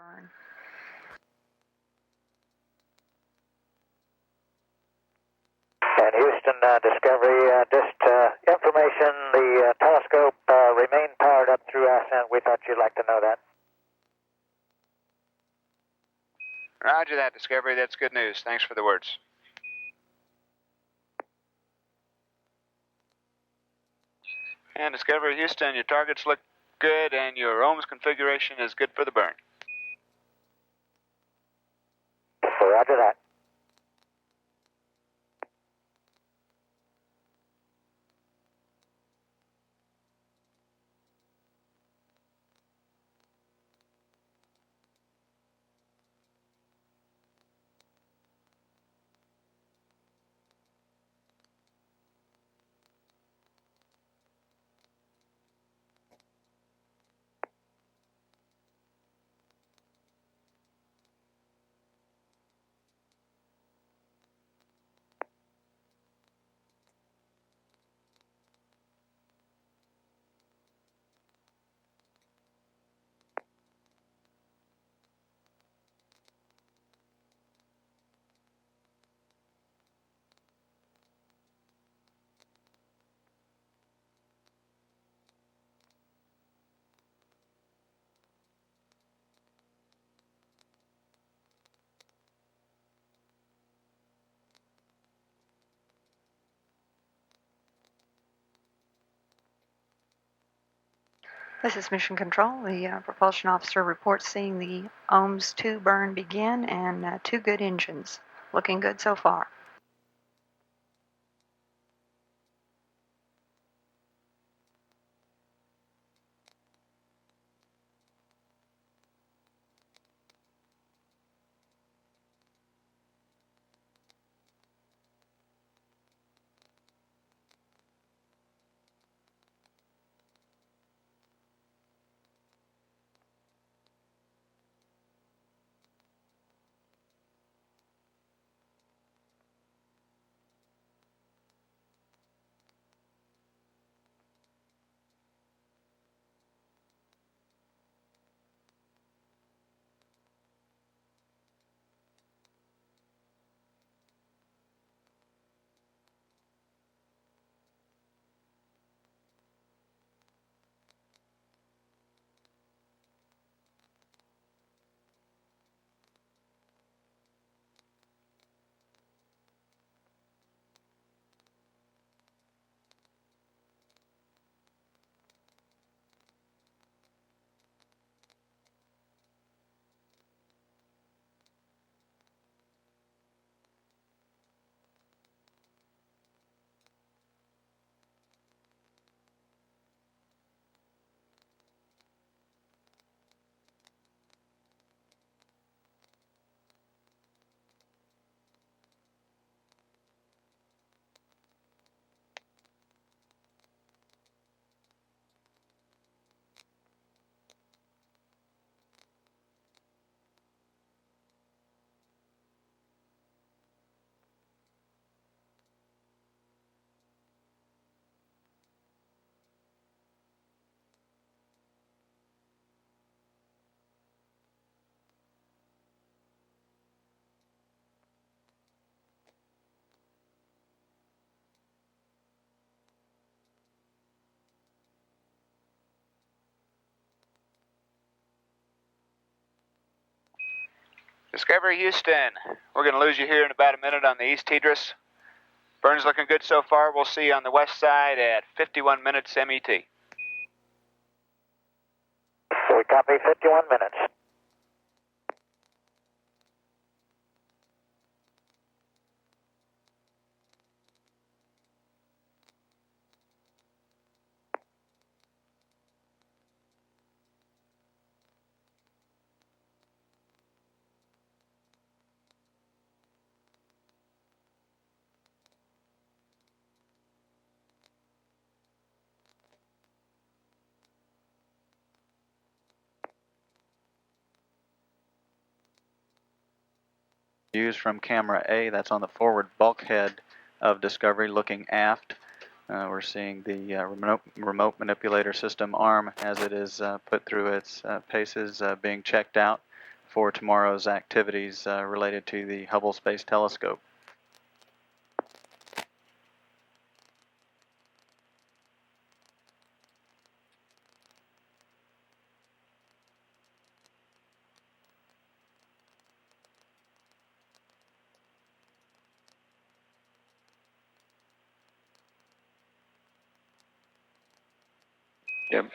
burn. And Houston, Discovery, just information, the telescope remained powered up through ascent. We thought you'd like to know that. Roger that, Discovery. That's good news. Thanks for the words. And Discovery Houston, your targets look good and your ohms configuration is good for the burn. Roger that. This is Mission Control. The propulsion officer reports seeing the ohms 2 burn begin and 2 good engines. Looking good so far. Discovery Houston, we're going to lose you here in about a minute on the East Hedris. Burn's looking good so far. We'll see you on the west side at 51 minutes MET. We copy 51 minutes. Views from camera A, that's on the forward bulkhead of Discovery looking aft. We're seeing the remote manipulator system arm as it is put through its paces being checked out. for tomorrow's activities related to the Hubble Space Telescope. Yep.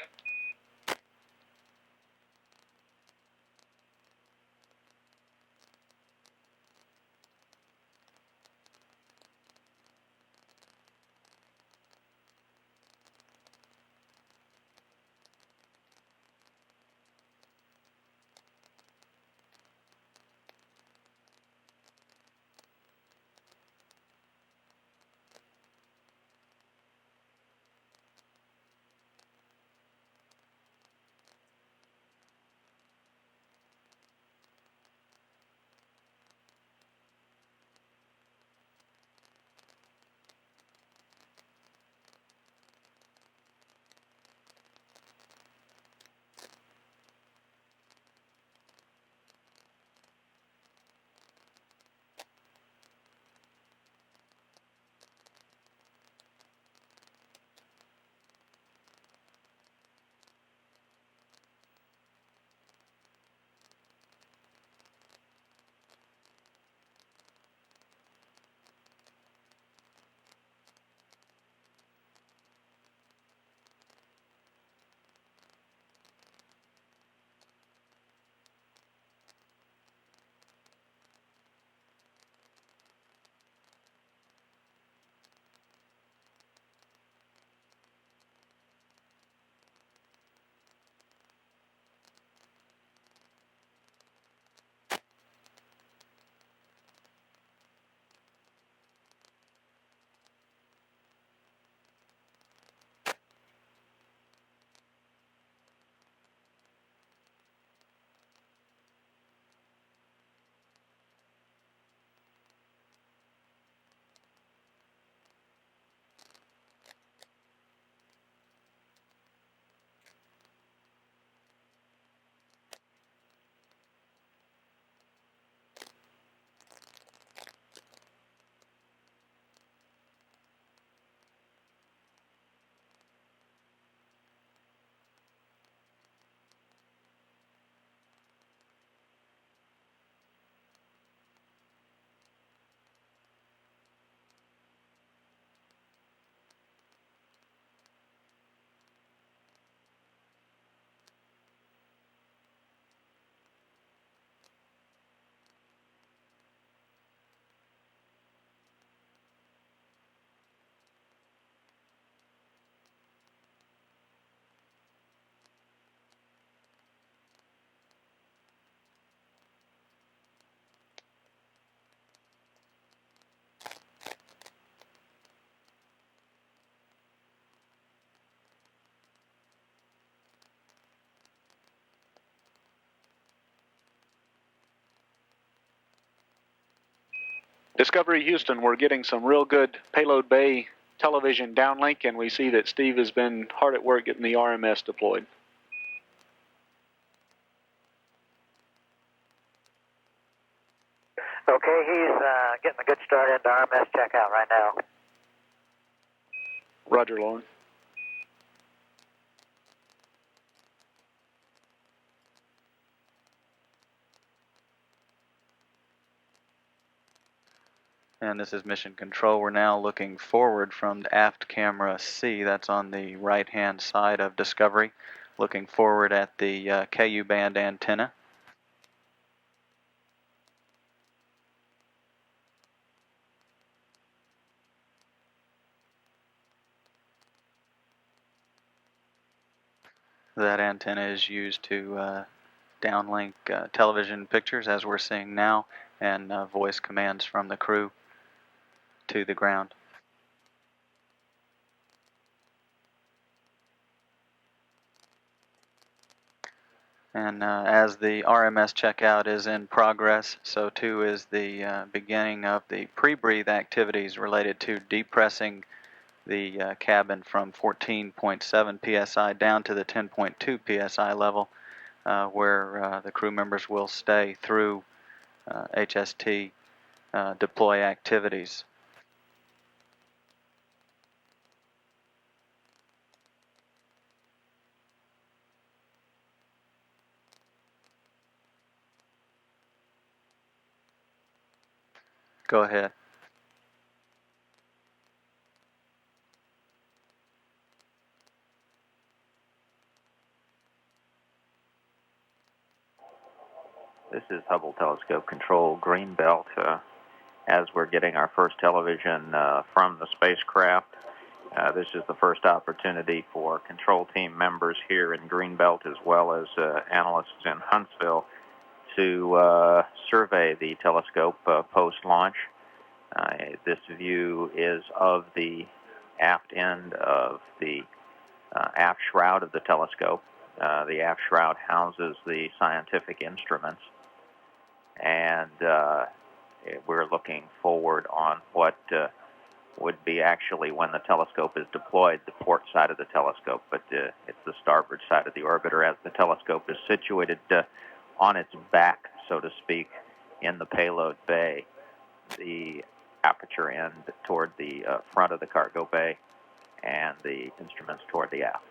Discovery Houston, we're getting some real good Payload Bay television downlink, and we see that Steve has been hard at work getting the RMS deployed. Okay, he's getting a good start into RMS checkout right now. Roger, Loren. And this is Mission Control. We're now looking forward from the aft camera C, that's on the right-hand side of Discovery, looking forward at the KU band antenna. That antenna is used to downlink television pictures, as we're seeing now, and voice commands from the crew to the ground. And as the RMS checkout is in progress, so too is the beginning of the pre-breathe activities related to depressing the cabin from 14.7 psi down to the 10.2 psi level. where the crew members will stay through HST deploy activities. Go ahead. This is Hubble Telescope Control Greenbelt. As we're getting our first television from the spacecraft, this is the first opportunity for control team members here in Greenbelt as well as analysts in Huntsville to survey the telescope post-launch. This view is of the aft end of the aft shroud of the telescope. The aft shroud houses the scientific instruments, and we're looking forward on what would be actually, when the telescope is deployed, the port side of the telescope, but it's the starboard side of the orbiter as the telescope is situated on its back, so to speak, in the payload bay, the aperture end toward the front of the cargo bay, and the instruments toward the aft.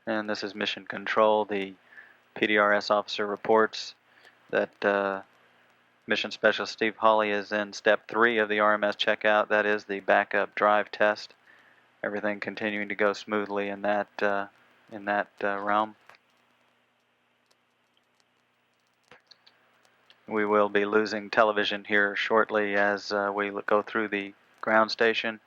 And this is Mission Control. The PDRS officer reports that Mission Specialist Steve Hawley is in Step 3 of the RMS checkout. That is the backup drive test. Everything continuing to go smoothly in that realm. We will be losing television here shortly as we go through the ground station.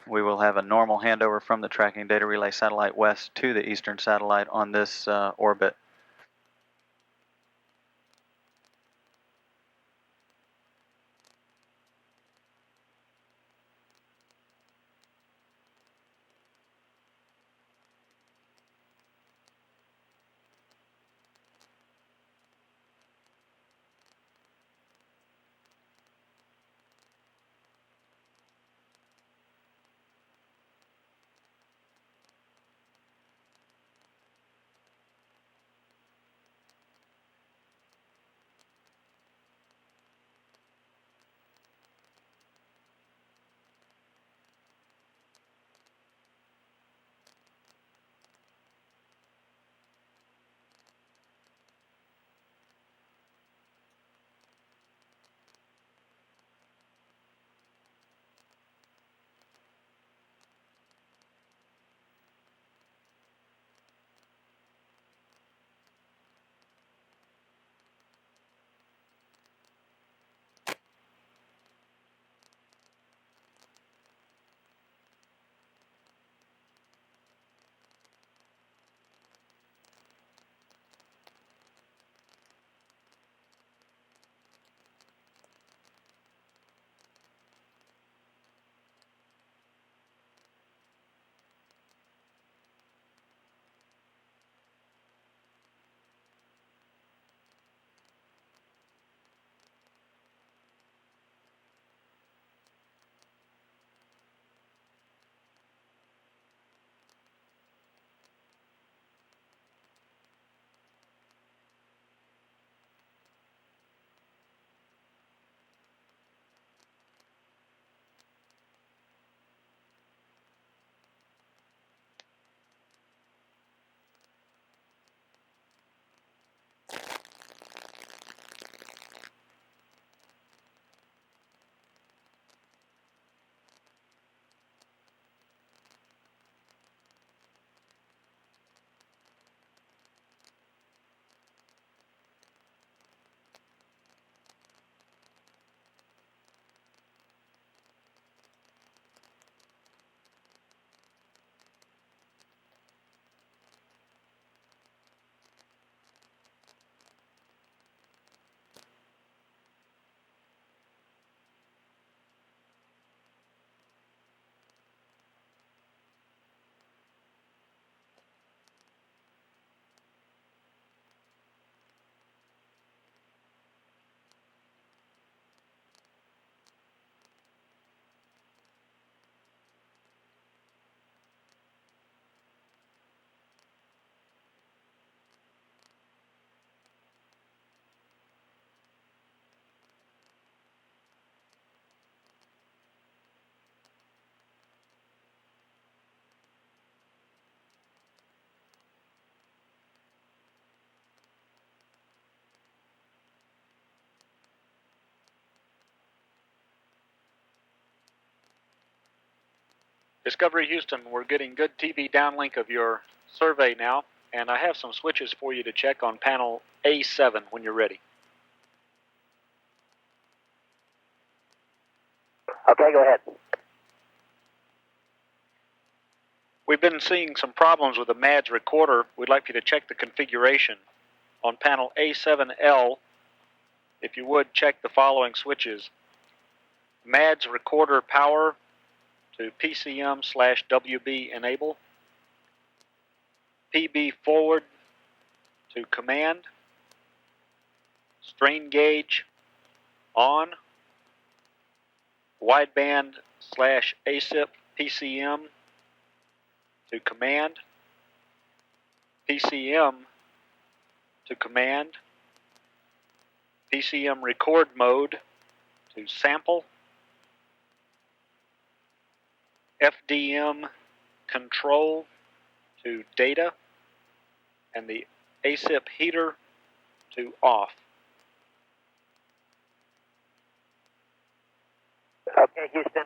We will have a normal handover from the Tracking Data Relay Satellite West to the Eastern Satellite on this orbit. Discovery Houston, we're getting good TV downlink of your survey now, and I have some switches for you to check on panel A7 when you're ready. Okay, go ahead. We've been seeing some problems with the MADS recorder. We'd like you to check the configuration. On panel A7L, if you would, check the following switches. MADS recorder power to PCM/WB enable. PB forward to command. Strain gauge on. Wideband/ASIP PCM to command. PCM to command. PCM record mode to sample. FDM control to data, and the ASIP heater to off. Okay, Houston.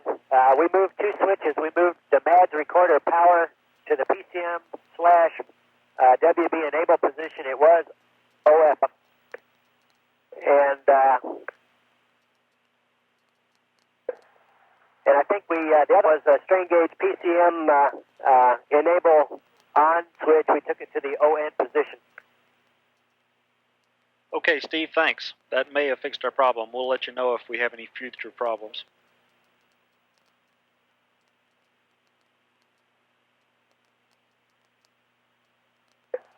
We moved two switches. We moved the MADS recorder power to the PCM/WB enable position. It was OF. And I think the other was a strain gauge PCM enable on switch. We took it to the ON position. Okay, Steve, thanks. That may have fixed our problem. We'll let you know if we have any future problems.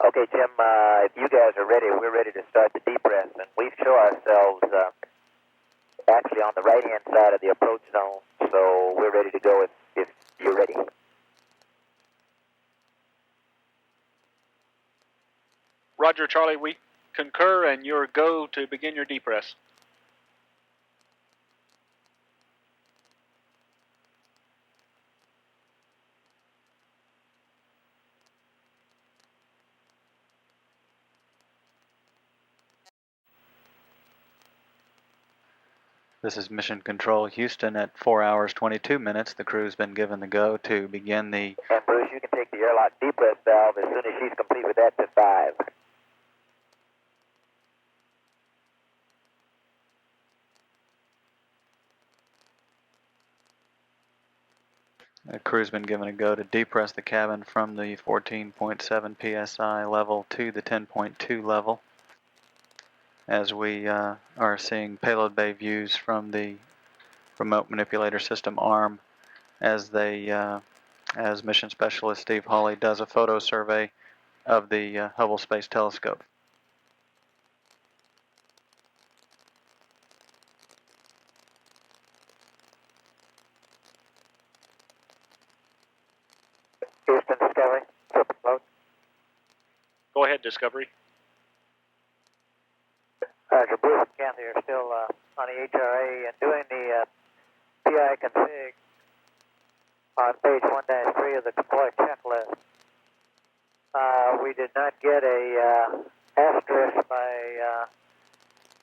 Okay, Tim, if you guys are ready, we're ready to start the depress, and we show ourselves actually on the right-hand side of the approach zone, so we're ready to go if you're ready. Roger, Charlie, we concur, and you're go to begin your depress. This is Mission Control Houston at 4 hours 22 minutes. The crew's been given the go to begin the... And Bruce, you can take the airlock depress valve as soon as she's complete with that to 5. The crew's been given a go to depress the cabin from the 14.7 psi level to the 10.2 level. As we are seeing payload bay views from the remote manipulator system arm as mission specialist Steve Hawley does a photo survey of the Hubble Space Telescope. Houston, Discovery, triple mode. Go ahead, Discovery. Roger, Bruce and Kathy are still on the HRA and doing the PI config on page 1-3 of the deploy checklist. We did not get a asterisk by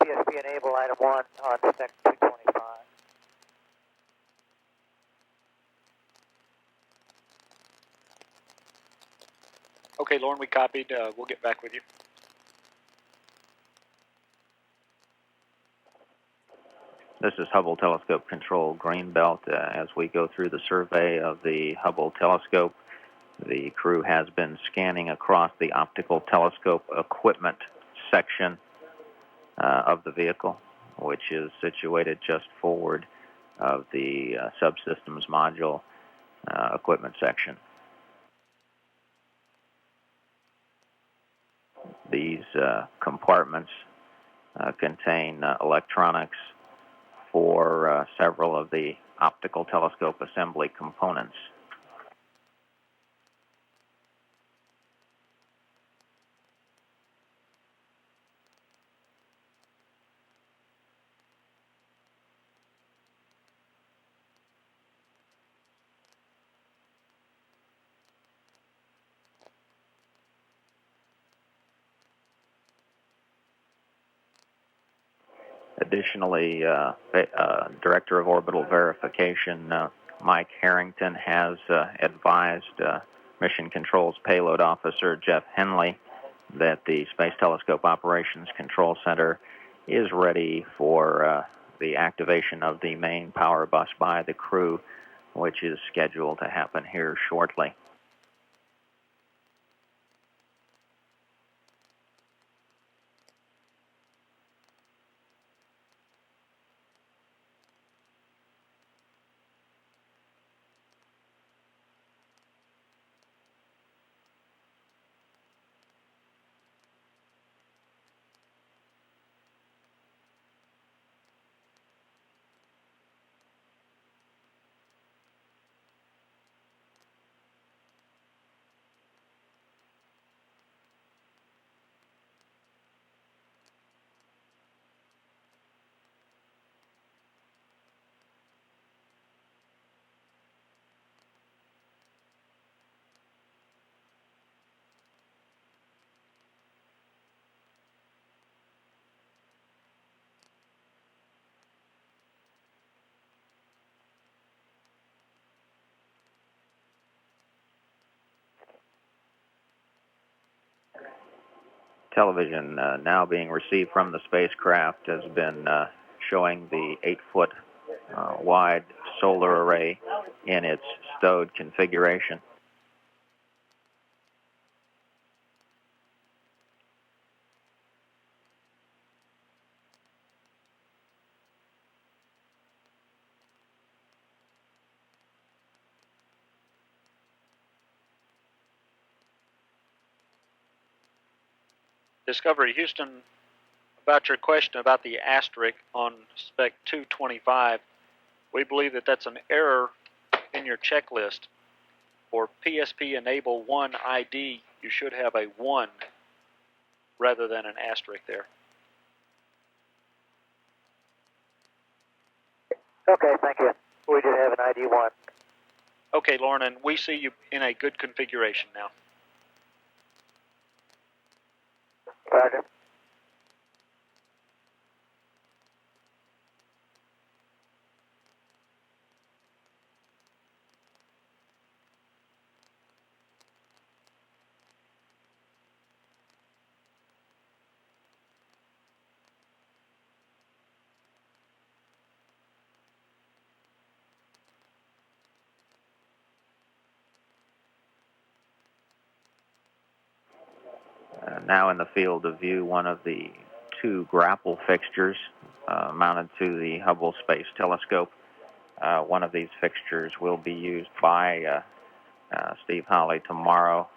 PSP enable item 1 on spec 225. Okay, Loren, we copied. We'll get back with you. This is Hubble Telescope Control Greenbelt. As we go through the survey of the Hubble telescope, the crew has been scanning across the optical telescope equipment section of the vehicle, which is situated just forward of the subsystems module equipment section. These compartments contain electronics for several of the optical telescope assembly components. Additionally, Director of Orbital Verification Mike Harrington has advised Mission Control's payload officer, Jeff Henley, that the Space Telescope Operations Control Center is ready for the activation of the main power bus by the crew, which is scheduled to happen here shortly. Television now being received from the spacecraft has been showing the 8-foot wide solar array in its stowed configuration. Discovery Houston, about your question about the asterisk on spec 225, we believe that that's an error in your checklist. For PSP Enable 1 ID, you should have a 1 rather than an asterisk there. Okay, thank you. We did have an ID 1. Okay, Loren, and we see you in a good configuration now. Roger. Now in the field of view, one of the 2 grapple fixtures mounted to the Hubble Space Telescope. One of these fixtures will be used by Steve Hawley tomorrow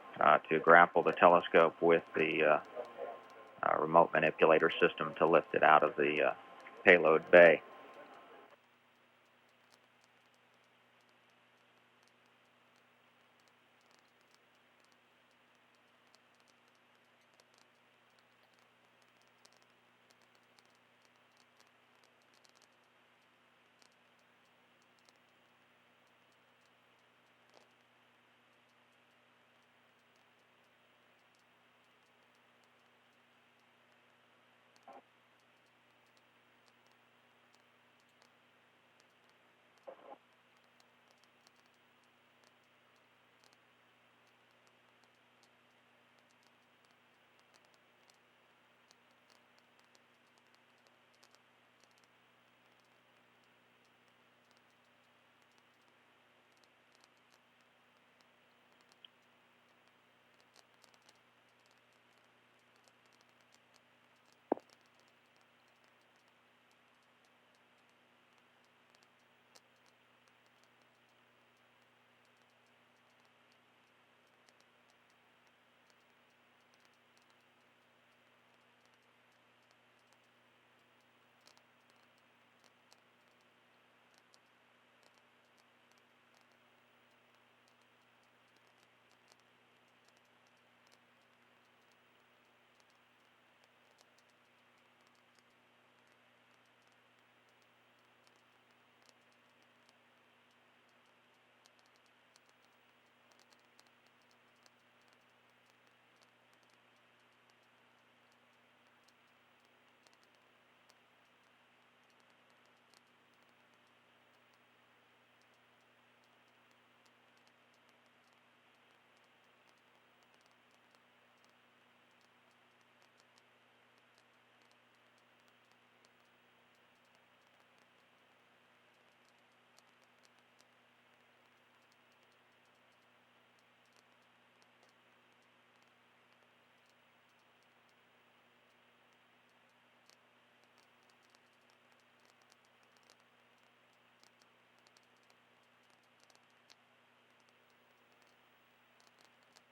to grapple the telescope with the remote manipulator system to lift it out of the payload bay.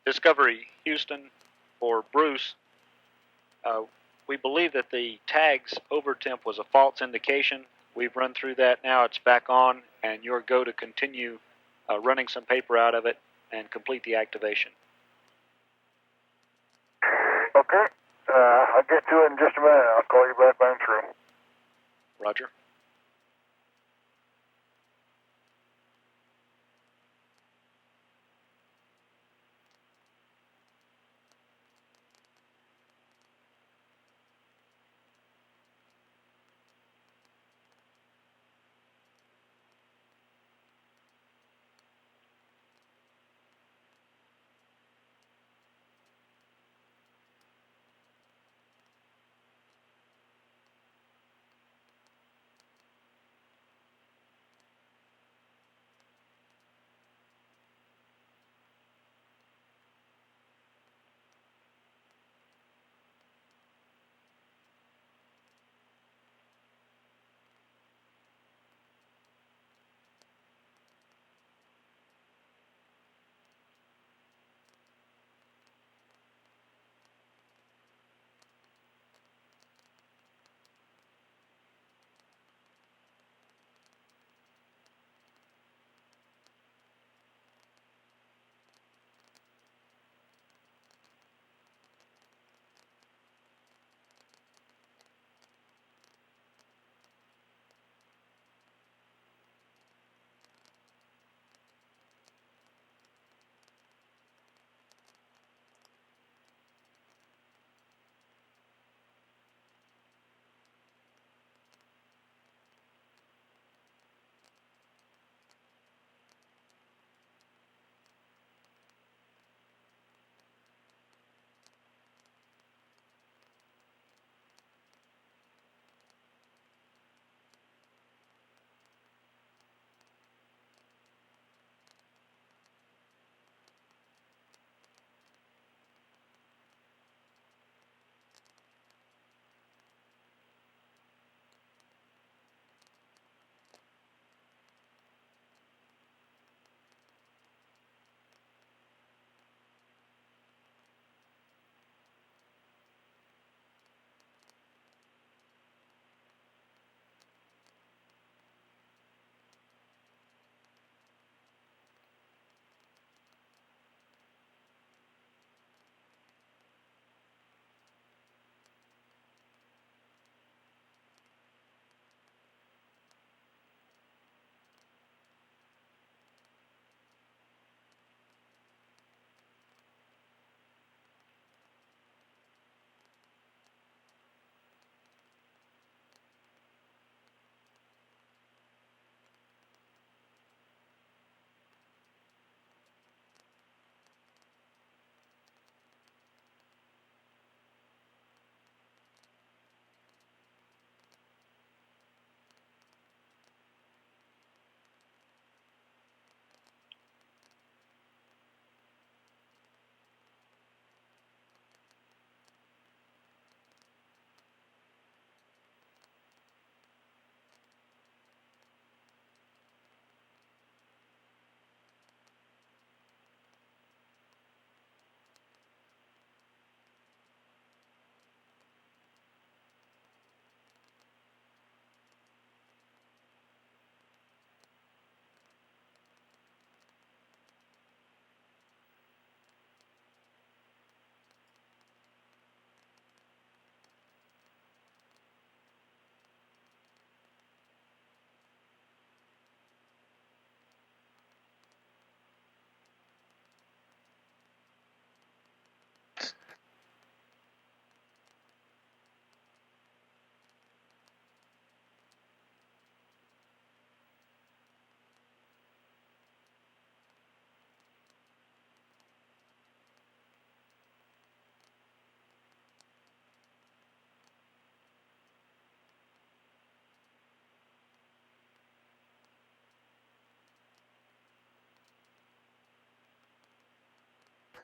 Discovery Houston for Bruce. We believe that the tag's overtemp was a false indication. We've run through that now. It's back on, and you're go to continue running some paper out of it and complete the activation. Okay. I'll get to it in just a minute. I'll call you back when I'm through. Roger.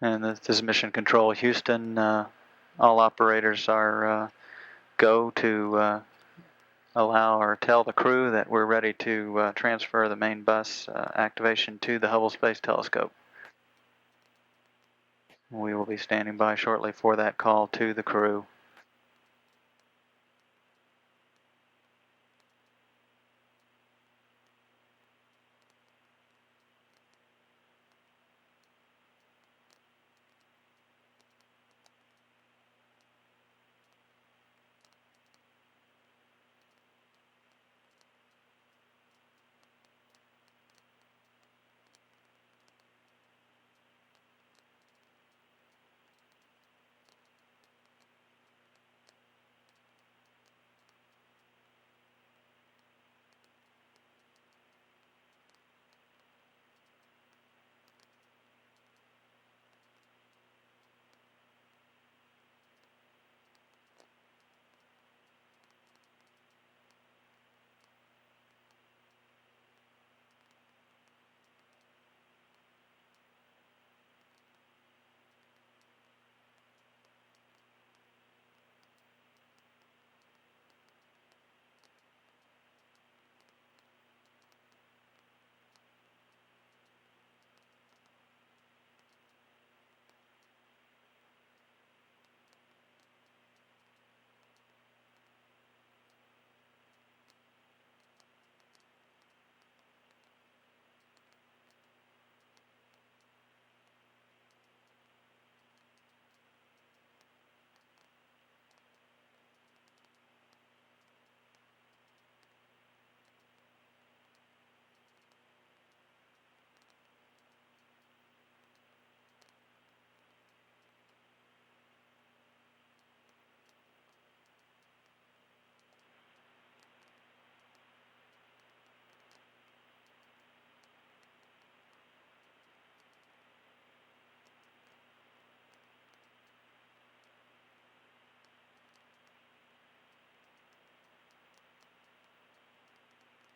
And this is Mission Control Houston. All operators are go to allow or tell the crew that we're ready to transfer the main bus activation to the Hubble Space Telescope. We will be standing by shortly for that call to the crew.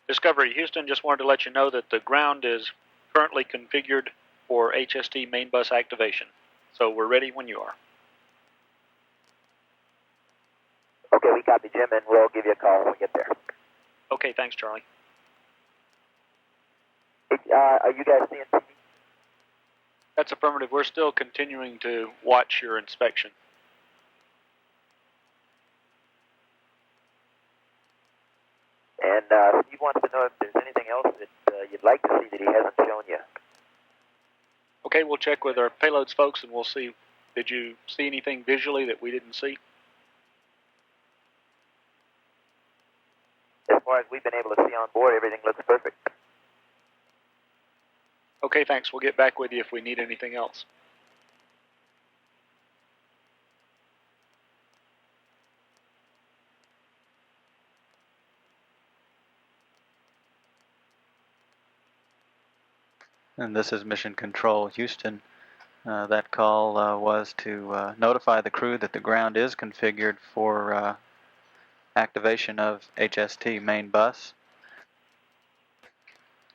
Discovery Houston, just wanted to let you know that the ground is currently configured for HST main bus activation. So we're ready when you are. Okay, we copy, Jim, and we'll give you a call when we get there. Okay, thanks, Charlie. Are you guys seeing TV? That's affirmative. We're still continuing to watch your inspection. And Steve wants to know if there's anything else that you'd like to see that he hasn't shown you. Okay, we'll check with our payloads folks and we'll see. Did you see anything visually that we didn't see? As far as we've been able to see on board, everything looks perfect. Okay, thanks. We'll get back with you if we need anything else. And this is Mission Control Houston. That call was to notify the crew that the ground is configured for activation of HST main bus.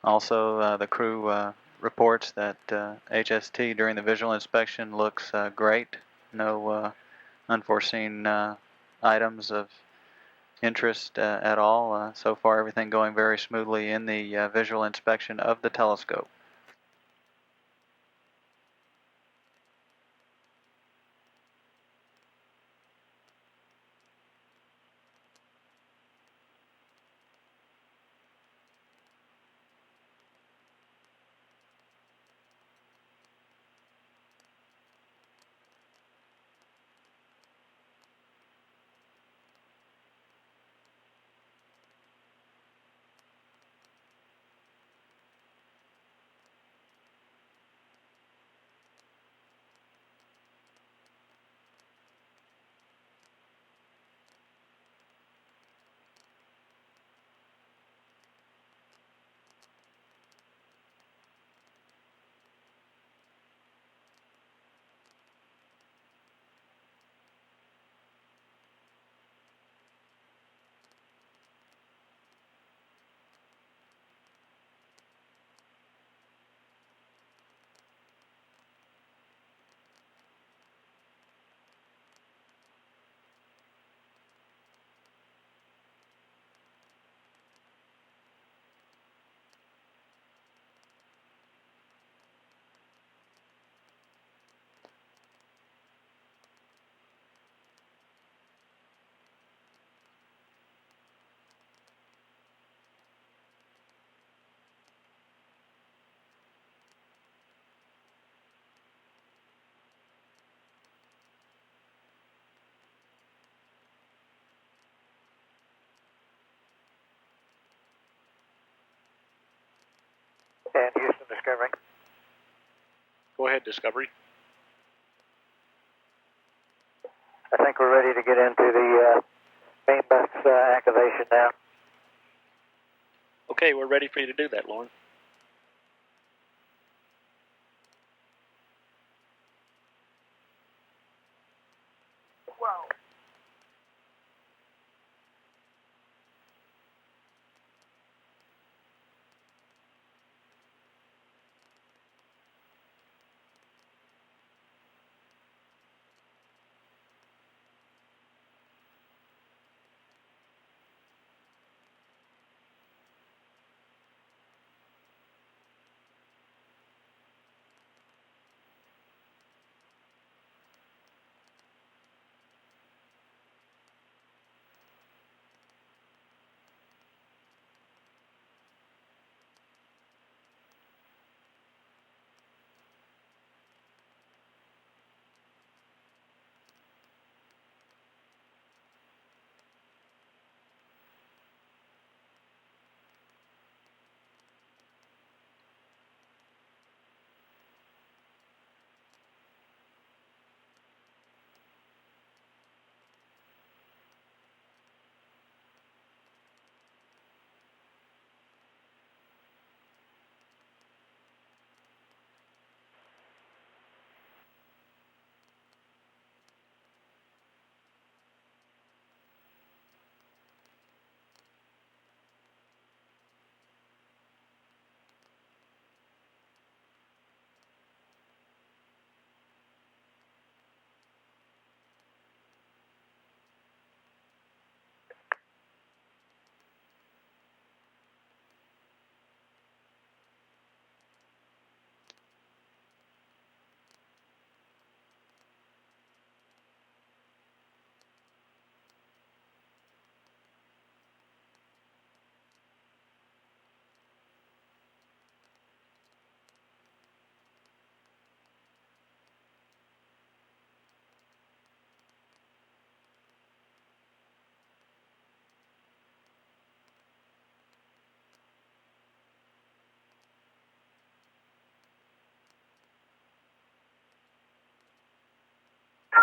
Also, the crew reports that HST during the visual inspection looks great. No unforeseen items of interest at all. So far, everything going very smoothly in the visual inspection of the telescope. Discovery. Go ahead, Discovery. I think we're ready to get into the main bus activation now. Okay, we're ready for you to do that, Loren.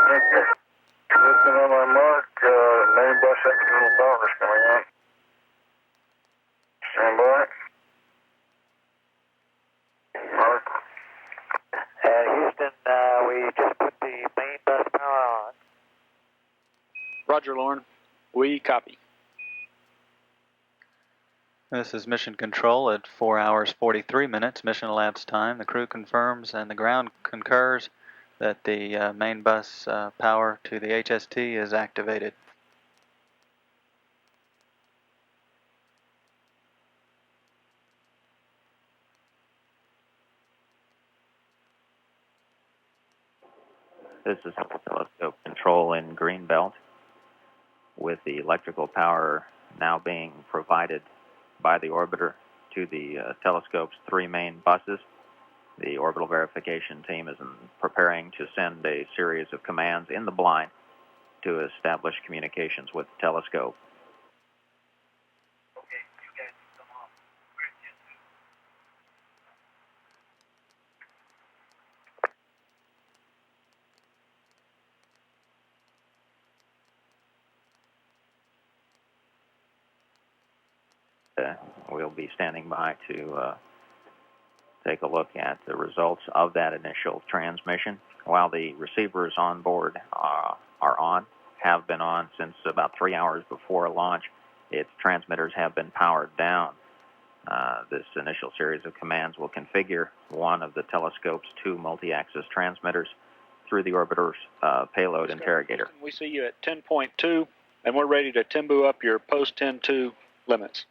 Okay. Listen on my mark, main bus external power is coming on. Stand by. Mark. Houston, we just put the main bus power on. Roger, Loren. We copy. This is Mission Control at 4 hours 43 minutes, mission elapsed time. The crew confirms and the ground concurs that the main bus power to the HST is activated. This is Hubble Telescope Control in Greenbelt, with the electrical power now being provided by the orbiter to the telescope's 3 main buses. The orbital verification team is preparing to send a series of commands in the blind to establish communications with the telescope. We'll be standing by to take a look at the results of that initial transmission. While the receivers on board have been on since about 3 hours before launch, its transmitters have been powered down. This initial series of commands will configure one of the telescope's 2 multi-axis transmitters through the orbiter's payload interrogator. We see you at 10.2, and we're ready to Timbu up your post 10.2 limits.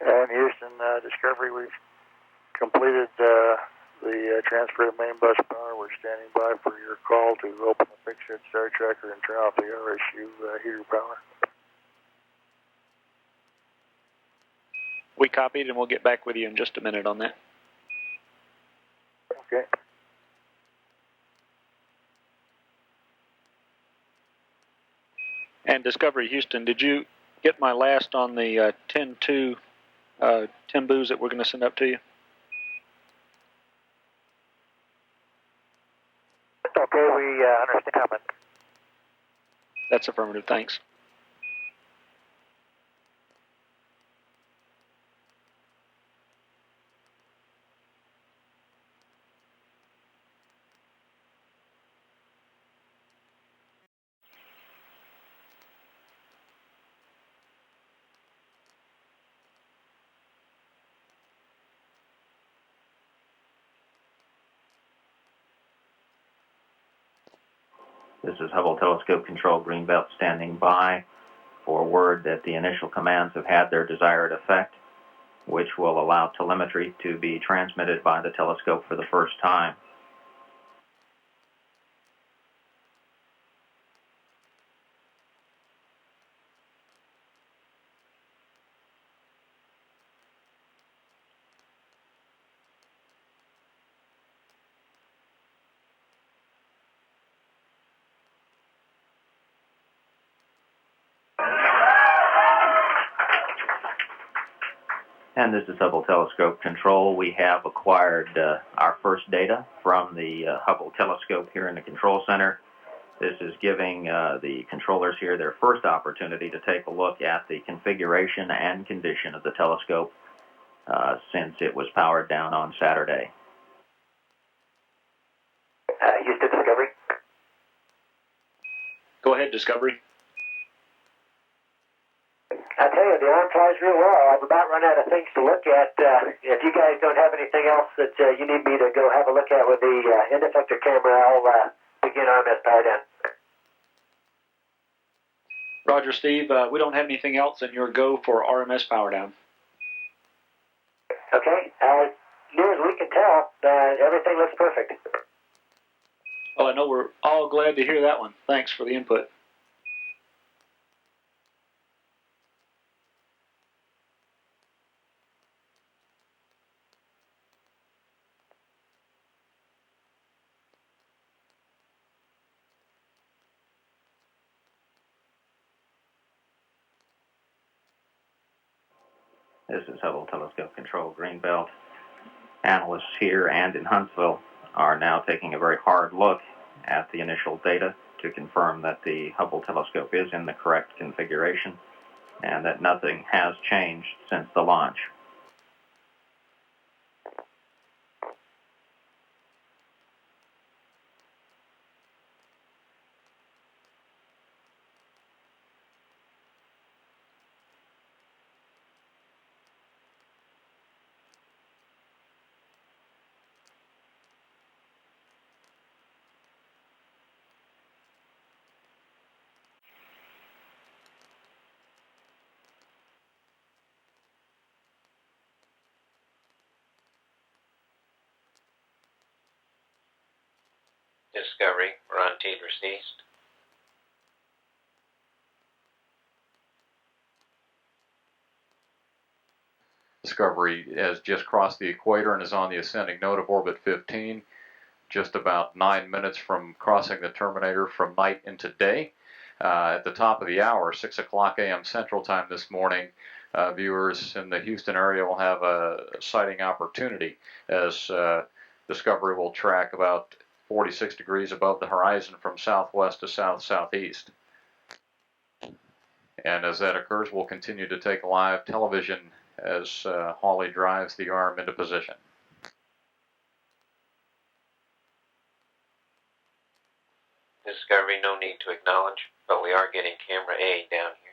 And Houston, Discovery, we've completed the transfer to main bus power. We're standing by for your call to open the fixed head star tracker and turn off the RSU heater power. We copied, and we'll get back with you in just a minute on that. Okay. And Discovery Houston, did you get my last on the 10-2 Timbus that we're going to send up to you? Okay, we understand comment. That's affirmative, thanks. This is Hubble Telescope Control Greenbelt standing by for word that the initial commands have had their desired effect, which will allow telemetry to be transmitted by the telescope for the first time. And this is Hubble Telescope Control. We have acquired our first data from the Hubble Telescope here in the Control Center. This is giving the controllers here their first opportunity to take a look at the configuration and condition of the telescope since it was powered down on Saturday. Houston Discovery. Go ahead, Discovery. I tell you, the arm flies real well. I've about run out of things to look at. If you guys don't have anything else that you need me to go have a look at with the end effector camera, I'll begin RMS power down. Roger, Steve. We don't have anything else, and your go for RMS power down. Okay. Near as we can tell, everything looks perfect. Well, I know we're all glad to hear that one. Thanks for the input. This is Hubble Telescope Control Greenbelt. Analysts here and in Huntsville are now taking a very hard look at the initial data to confirm that the Hubble telescope is in the correct configuration and that nothing has changed since the launch. Discovery, we're on Tidris East. Discovery has just crossed the equator and is on the ascending node of orbit 15, just about 9 minutes from crossing the terminator from night into day. At the top of the hour, 6 o'clock a.m. Central Time this morning, viewers in the Houston area will have a sighting opportunity as Discovery will track about 46 degrees above the horizon from southwest to south-southeast. And as that occurs, we'll continue to take live television as Hawley drives the arm into position. Discovery, no need to acknowledge, but we are getting camera A down here.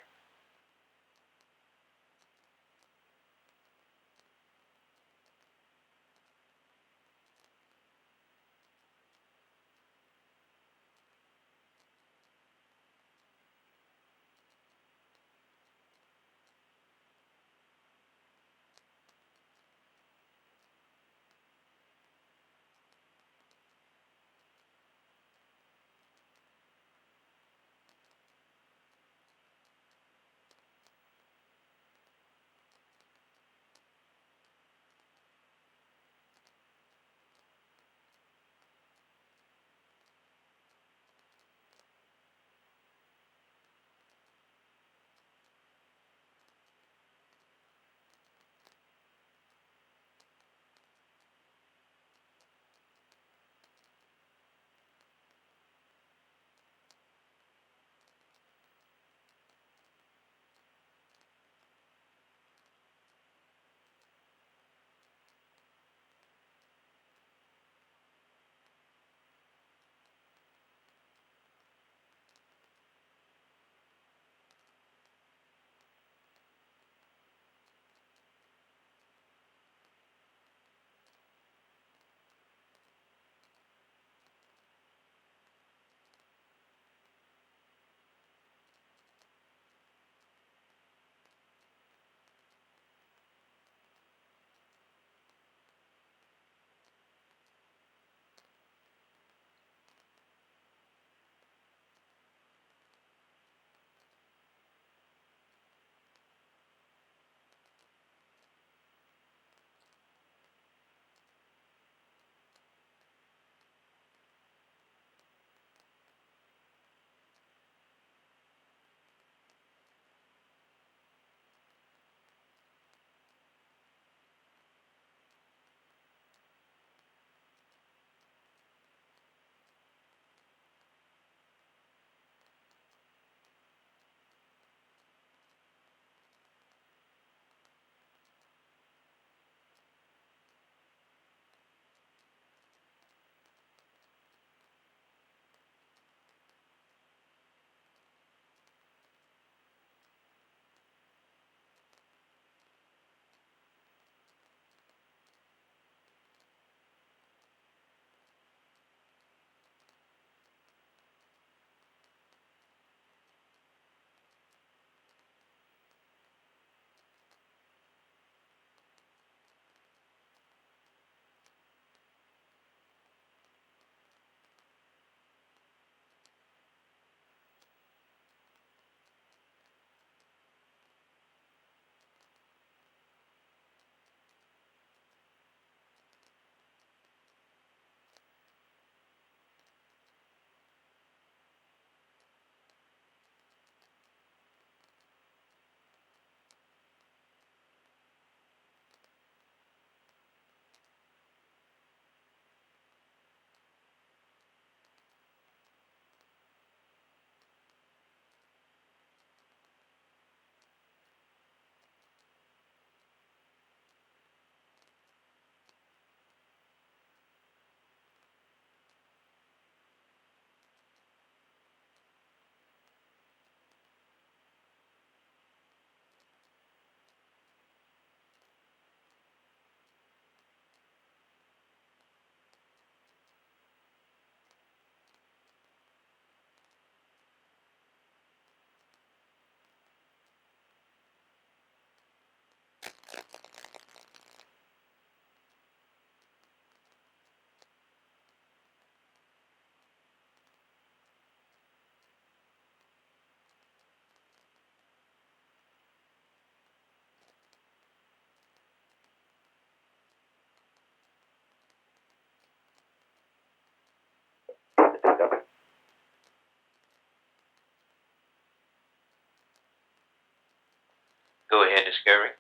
Go ahead, Discovery.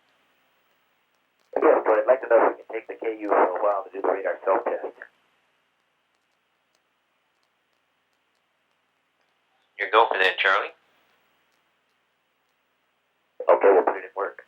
Yes, so I'd like to know if we can take the KU for a while to do the radar self-test. You're go for that, Charlie. Okay, we'll put it in work.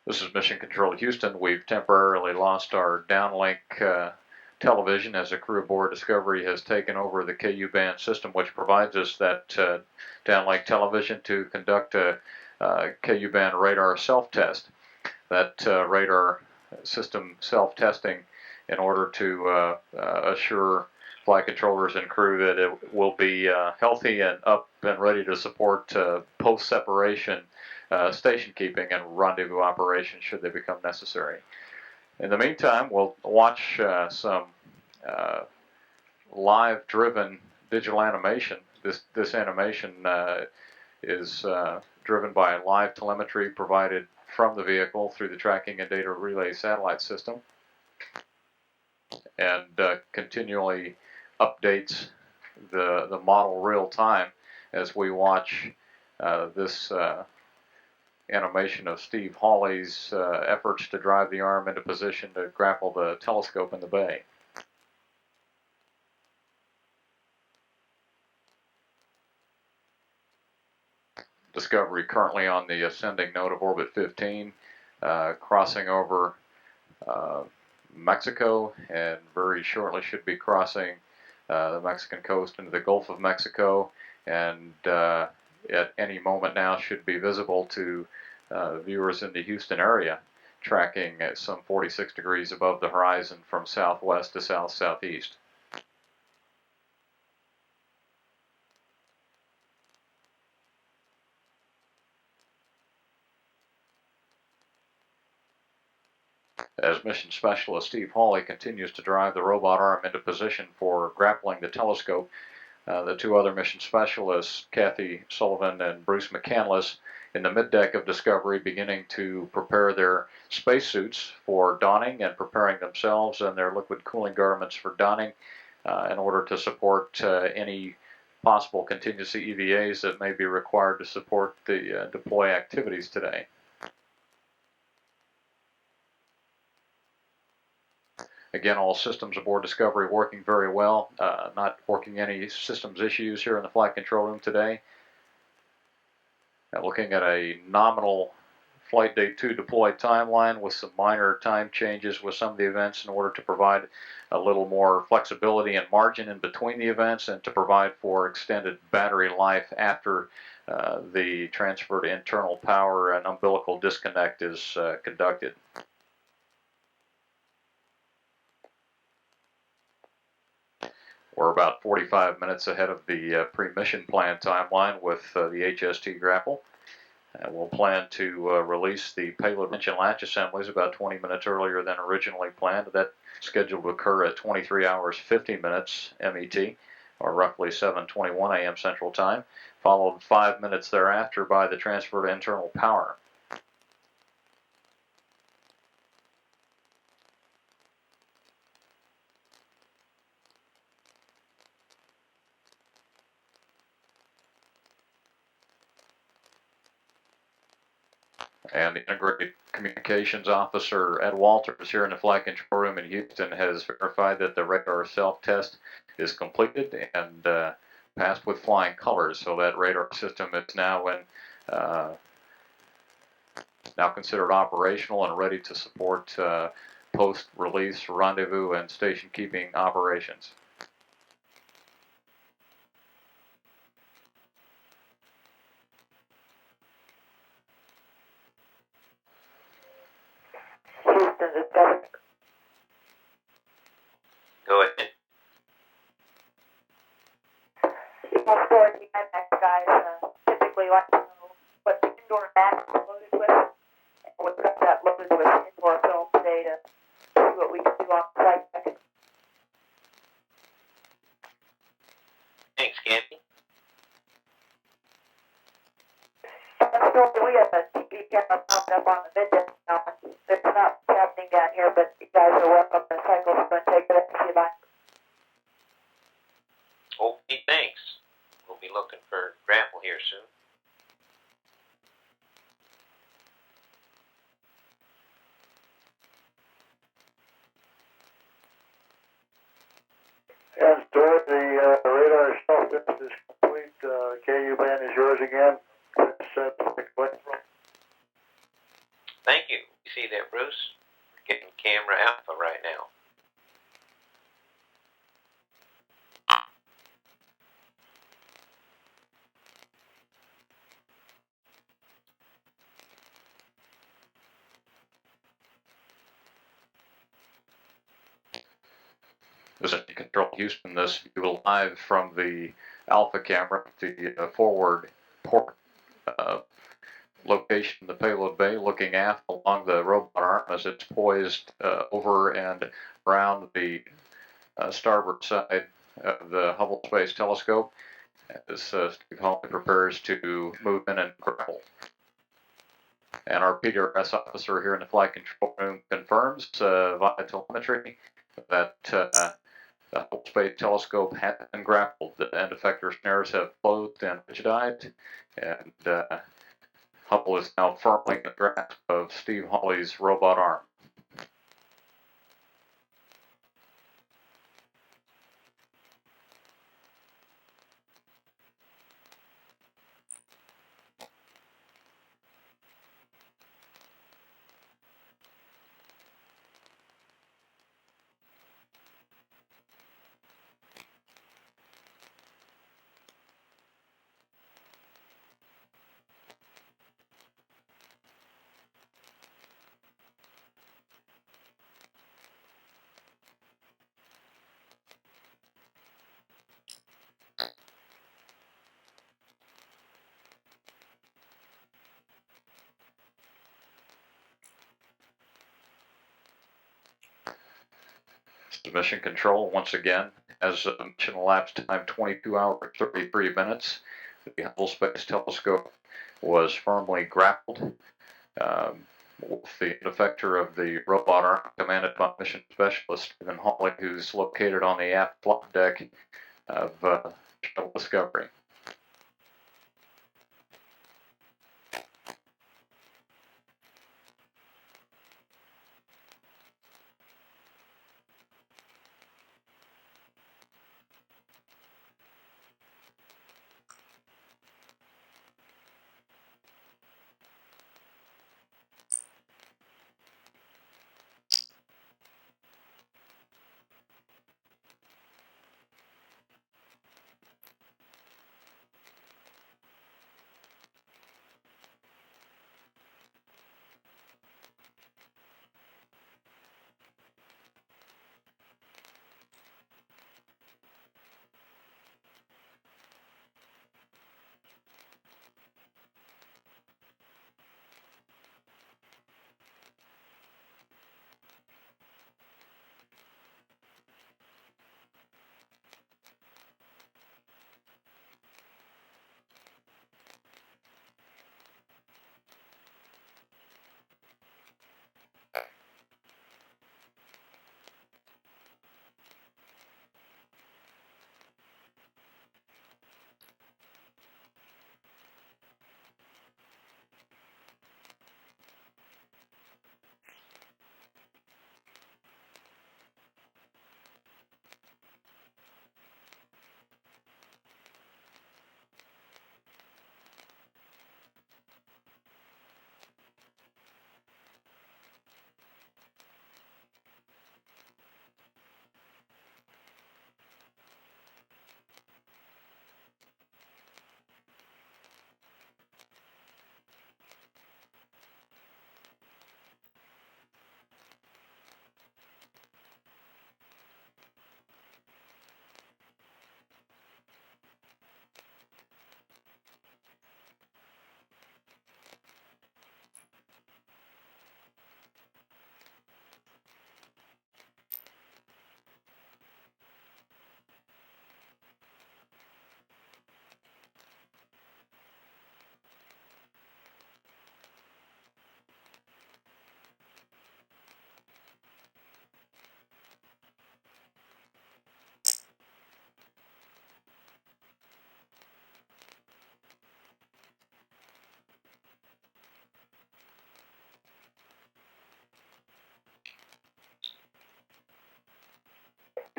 This is Mission Control Houston. We've temporarily lost our downlink television as a crew aboard Discovery has taken over the KU band system, which provides us that downlink television to conduct a KU band radar self-test. That radar system self-testing in order to assure flight controllers and crew that it will be healthy and up and ready to support post-separation station keeping and rendezvous operations should they become necessary. In the meantime, we'll watch some live-driven digital animation. This animation is driven by live telemetry provided from the vehicle through the tracking and data relay satellite system, and continually updates the model real time as we watch this animation of Steve Hawley's efforts to drive the arm into position to grapple the telescope in the bay. Discovery currently on the ascending node of orbit 15, crossing over Mexico, and very shortly should be crossing the Mexican coast into the Gulf of Mexico, and at any moment now should be visible to viewers in the Houston area, tracking at some 46 degrees above the horizon from southwest to south-southeast. As mission specialist Steve Hawley continues to drive the robot arm into position for grappling the telescope, the two other mission specialists, Kathy Sullivan and Bruce McCandless, in the middeck of Discovery, beginning to prepare their spacesuits for donning and preparing themselves and their liquid cooling garments for donning in order to support any possible contingency EVAs that may be required to support the deploy activities today. Again, all systems aboard Discovery working very well, not working any systems issues here in the flight control room today. Looking at a nominal Flight Day 2 deploy timeline with some minor time changes with some of the events in order to provide a little more flexibility and margin in between the events and to provide for extended battery life after the transfer to internal power and umbilical disconnect is conducted. We're about 45 minutes ahead of the pre-mission plan timeline with the HST grapple. We'll plan to release the payload winch and latch assemblies about 20 minutes earlier than originally planned. That's scheduled to occur at 23 hours 50 minutes MET, or roughly 7:21 a.m. Central Time, followed 5 minutes thereafter by the transfer to internal power. And the Integrated Communications Officer, Ed Walters, here in the flight control room in Houston, has verified that the radar self-test is completed and passed with flying colors. So that radar system is now considered operational and ready to support post-release rendezvous and station keeping operations. Houston, Discovery. Go ahead. People storing the IMAX guys typically like to know what the indoor map is loaded with, and we've got that loaded with indoor film today to see what we can do on site. Thanks, Kathy. We have a TV camera mounted up on the middeck now. It's not happening down here, but you guys are welcome to cycle through and take it up if you like. Okay, thanks. We'll be looking for grapple here soon. And Stuart, the radar self-test is complete. KU band is yours again. Thank you. You see that, Bruce? We're getting camera alpha right now. This is Control Houston. This view live from the Alpha camera, the forward port location in the payload bay, looking aft along the robot arm as it's poised over and around the starboard side of the Hubble Space Telescope as Steve Hawley prepares to move in and grapple. And our PDRS officer here in the flight control room confirms via telemetry that the Hubble Space Telescope has been grappled. The end effector snares have closed and digitized, and Hubble is now firmly in the grasp of Steve Hawley's robot arm. Mission control once again has a mission elapsed time 22 hours 33 minutes. The Hubble Space Telescope was firmly grappled with the effector of the robot arm commanded by mission specialist Stephen Hawley, who's located on the aft flight deck of Shuttle Discovery.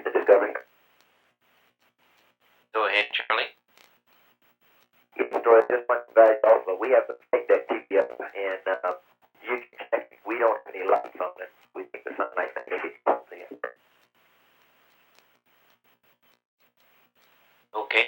Discovery. Go ahead, Charlie. Destroy this one back also. We have to take that TV up, and you can check. We don't have any lights on it. We think the sunlight maybe can't see it. Okay.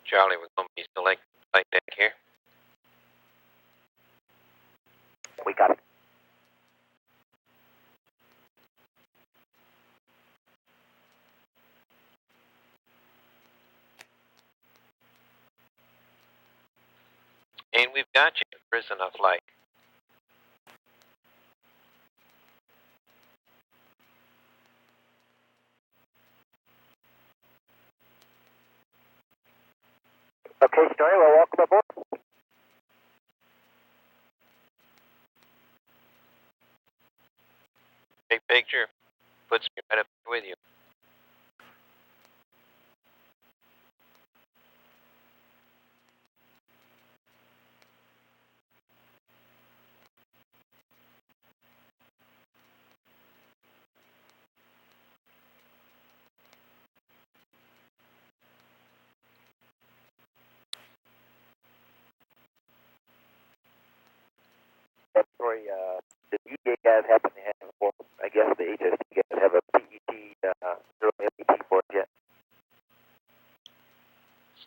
Charlie, we're going to be selecting flight deck here. We got it. And we've got you, prisoner flight. Okay, Story, well, welcome aboard. Big picture puts me right up here with you. Story, did you guys happen to have, or I guess the HST guys have a PET, 0 LET for it yet?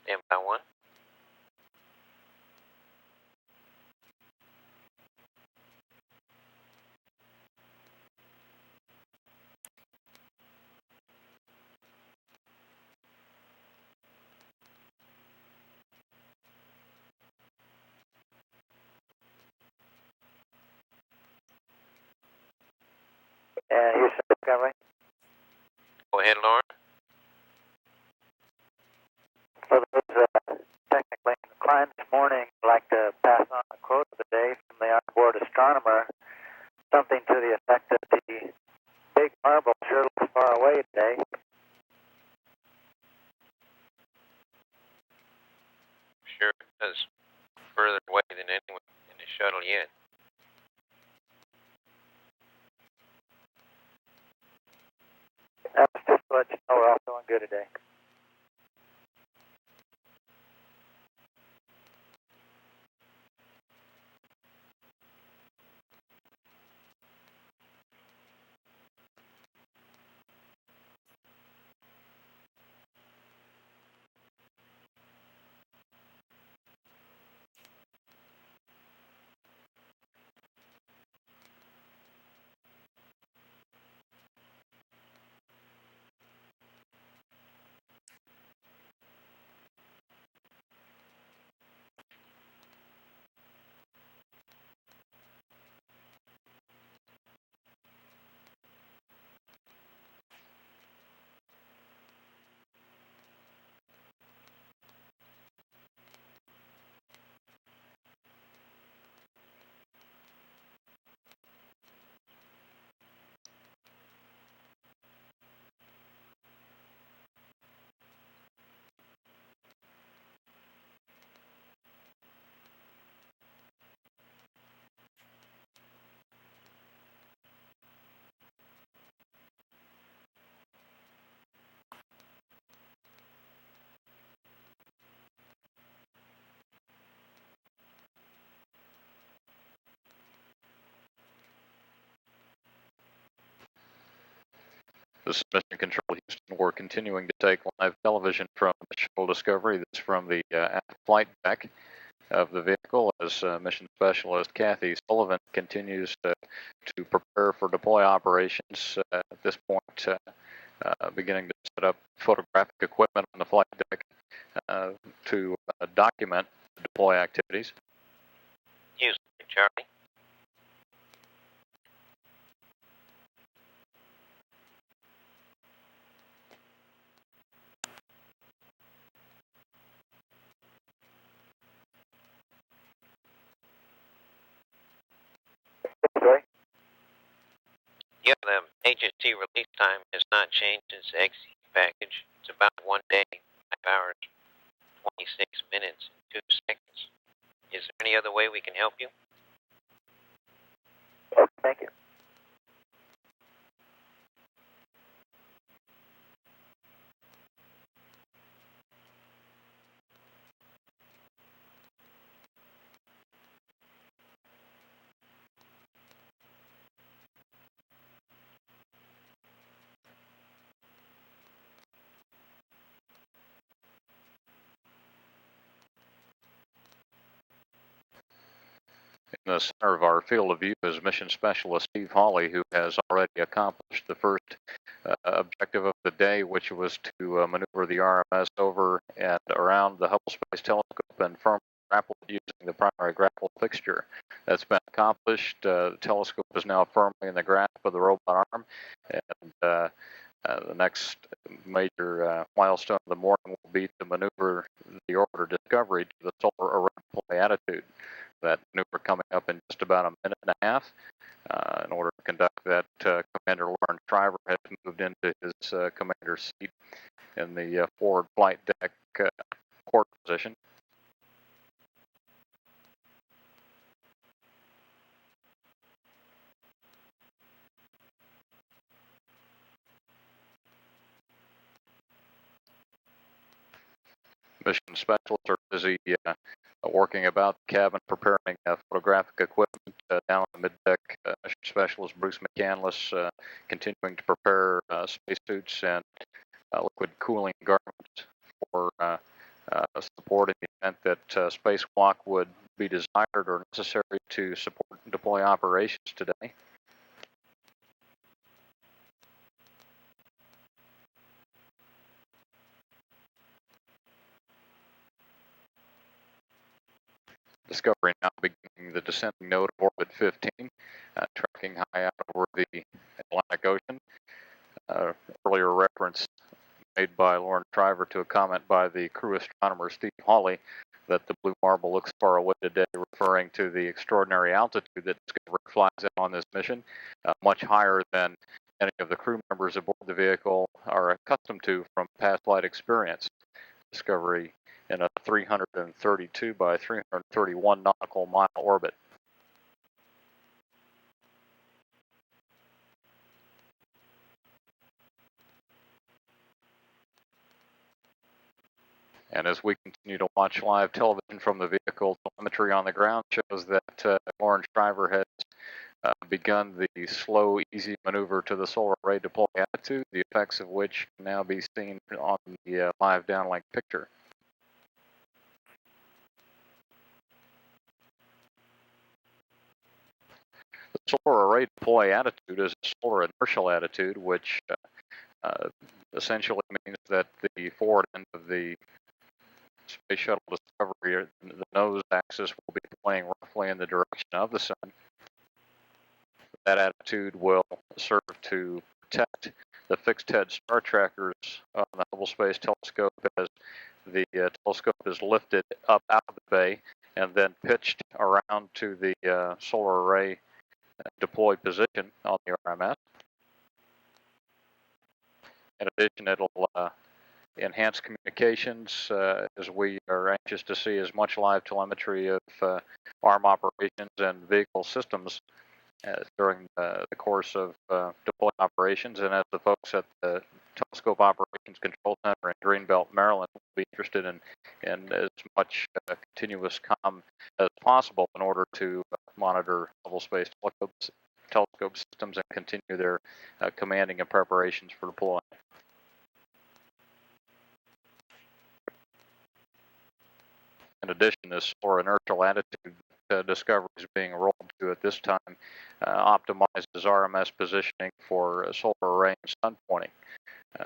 Stand by one. And here's the camera. Go ahead, Loren. For those technically inclined this morning, I'd like to pass on a quote of the day from the onboard astronomer, something to the effect that the big marble sure looks far away today. Sure it does. Further away than anyone in the shuttle yet. That's just to let you know we're all doing good today. This is Mission Control Houston. We're continuing to take live television from the Shuttle Discovery. This is from the aft flight deck of the vehicle as Mission Specialist Kathy Sullivan continues to prepare for deploy operations. At this point, beginning to set up photographic equipment on the flight deck to document the deploy activities. Houston, Charlie. Sorry? Yeah, the HST release time has not changed since the XC package. It's about 1 day, 5 hours, 26 minutes, and 2 seconds. Is there any other way we can help you? Okay, thank you. the center of our field of view is Mission Specialist Steve Hawley, who has already accomplished the first objective of the day, which was to maneuver the RMS over and around the Hubble Space Telescope and firmly grapple it using the primary grapple fixture. That's been accomplished. The telescope is now firmly in the grasp of the robot arm, and the next major milestone of the morning will be to maneuver the orbiter Discovery to the solar array deploy attitude. That maneuver coming up in just about a minute and a half. In order to conduct that, Commander Loren Shriver has moved into his commander's seat in the forward flight deck port position. Mission specialists are busy working about the cabin, preparing photographic equipment down on the mid-deck. Mission specialist Bruce McCandless continuing to prepare spacesuits and liquid cooling garments for support in the event that spacewalk would be desired or necessary to support and deploy operations today. Discovery now beginning the descending node of orbit 15, tracking high out over the Atlantic Ocean. Earlier reference made by Loren Shriver to a comment by the crew astronomer Steve Hawley that the blue marble looks far away today, referring to the extraordinary altitude that Discovery flies in on this mission, much higher than any of the crew members aboard the vehicle are accustomed to from past flight experience. Discovery in a 332 by 331 nautical mile orbit. And as we continue to watch live television from the vehicle, telemetry on the ground shows that Loren Shriver has begun the slow, easy maneuver to the solar array deploy attitude, the effects of which can now be seen on the live downlink picture. The solar array deploy attitude is a solar inertial attitude, which essentially means that the forward end of the Space Shuttle Discovery, the nose axis, will be pointing roughly in the direction of the sun. That attitude will serve to protect the fixed head star trackers on the Hubble Space Telescope as the telescope is lifted up out of the bay and then pitched around to the solar array deploy position on the RMS. In addition, it'll enhance communications as we are anxious to see as much live telemetry of arm operations and vehicle systems during the course of deploy operations, and as the folks at the Telescope Operations Control Center in Greenbelt, Maryland, will be interested in as much continuous comm as possible in order to monitor Hubble Space Telescope systems and continue their commanding and preparations for deployment. In addition, this solar inertial attitude that Discovery is being rolled to at this time optimizes RMS positioning for solar array and sun pointing,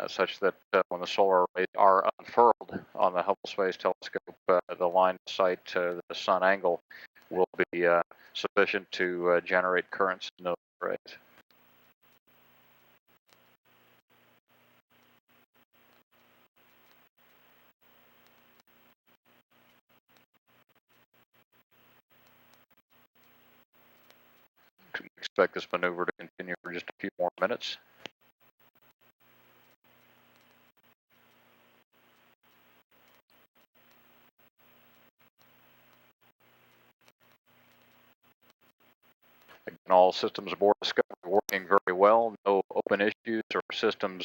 such that when the solar arrays are unfurled on the Hubble Space Telescope, the line of sight to the sun angle will be sufficient to generate currents in those arrays. We expect this maneuver to continue for just a few more minutes. Again, all systems aboard Discovery working very well. No open issues or systems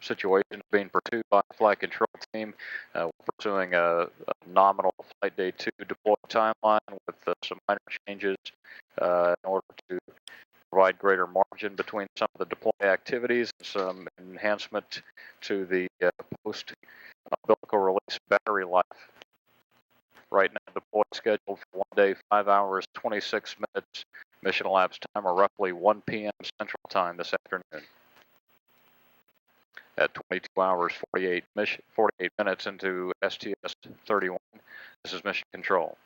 situations being pursued by the flight control team. We're pursuing a nominal Flight Day 2 deploy timeline with some minor changes in order to provide greater margin between some of the deploy activities, some enhancement to the post-umbilical release battery life. Right now deployed scheduled for 1 day, 5 hours, 26 minutes. Mission elapsed time are roughly 1 p.m. Central Time this afternoon. At 22 hours, 48 minutes into STS-31. This is Mission Control.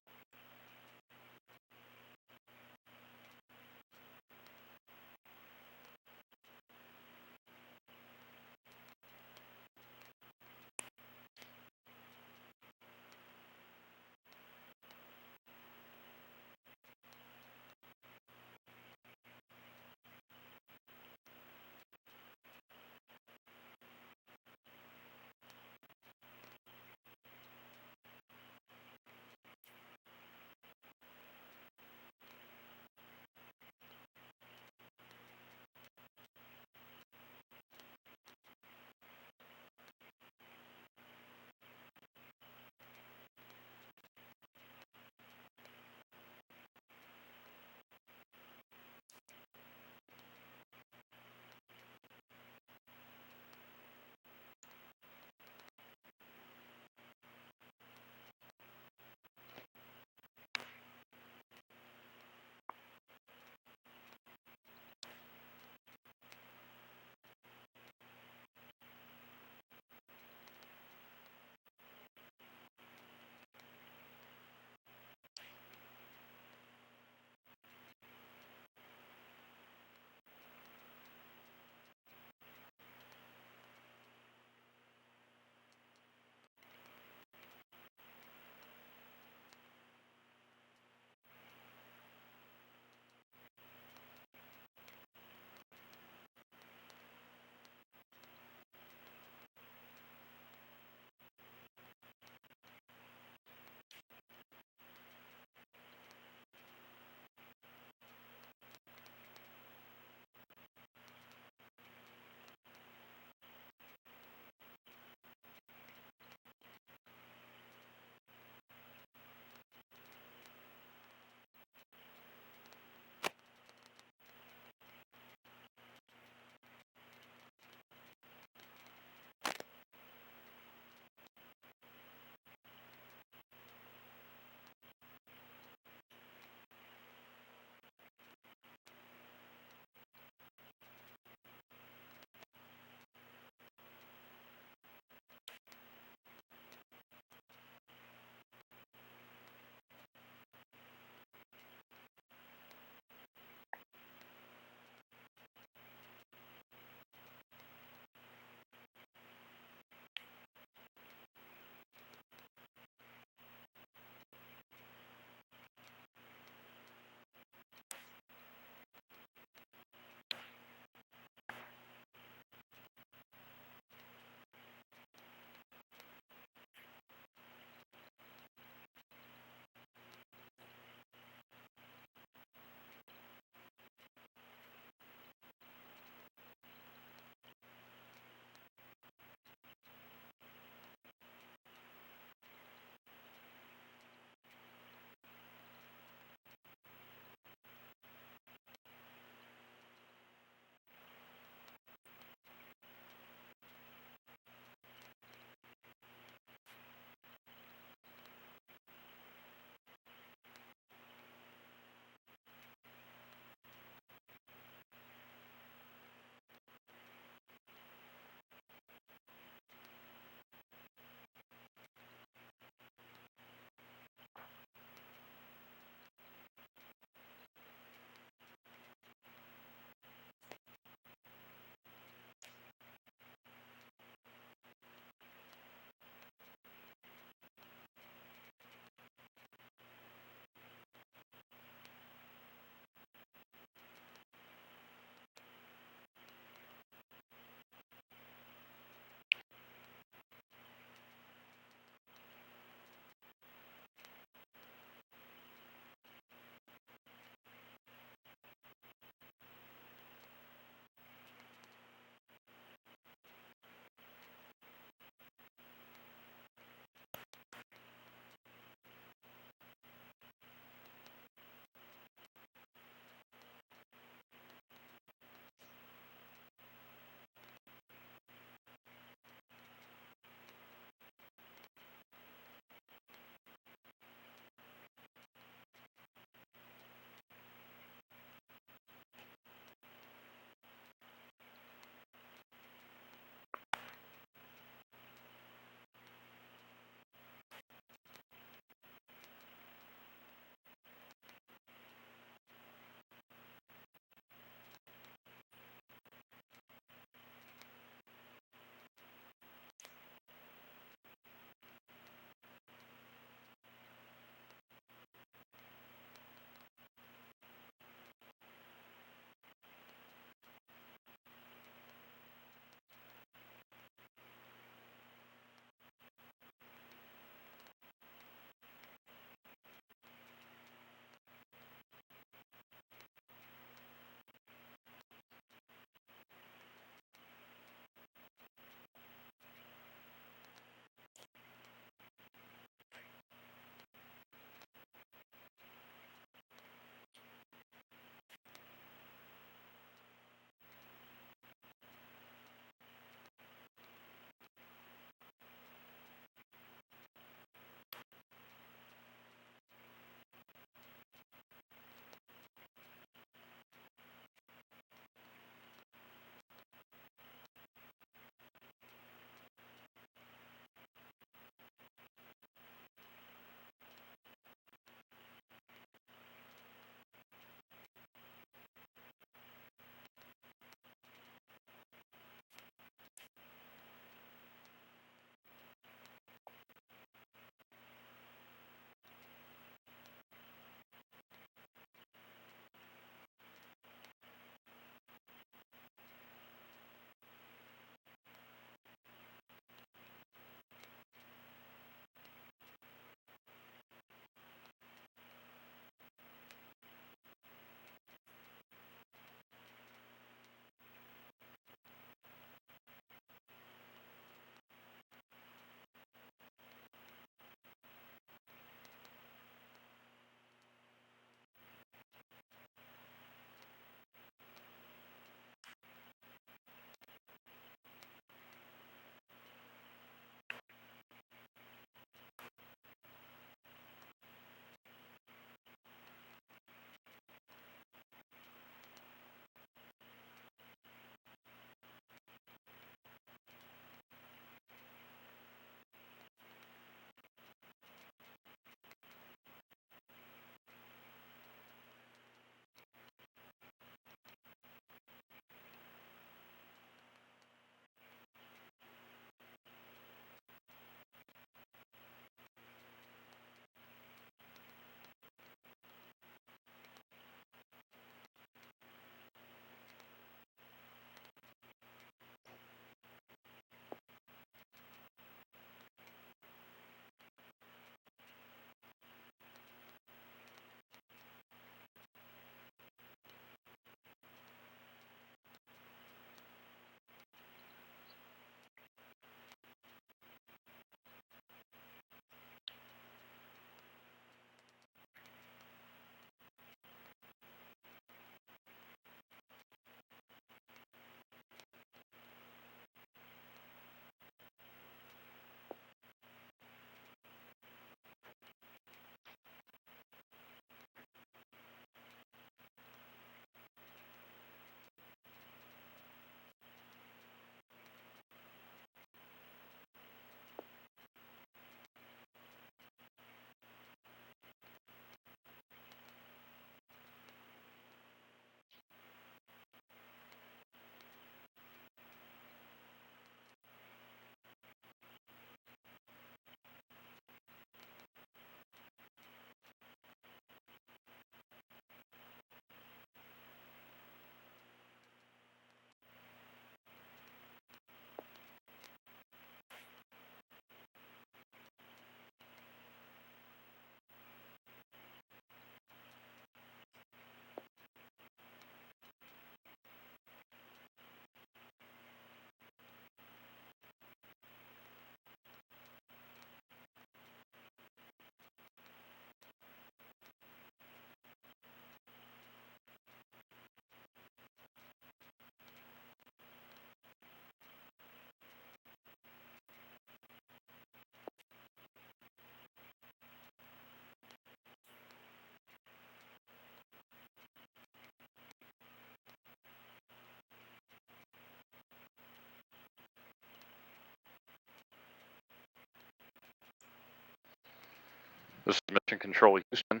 This is Mission Control Houston.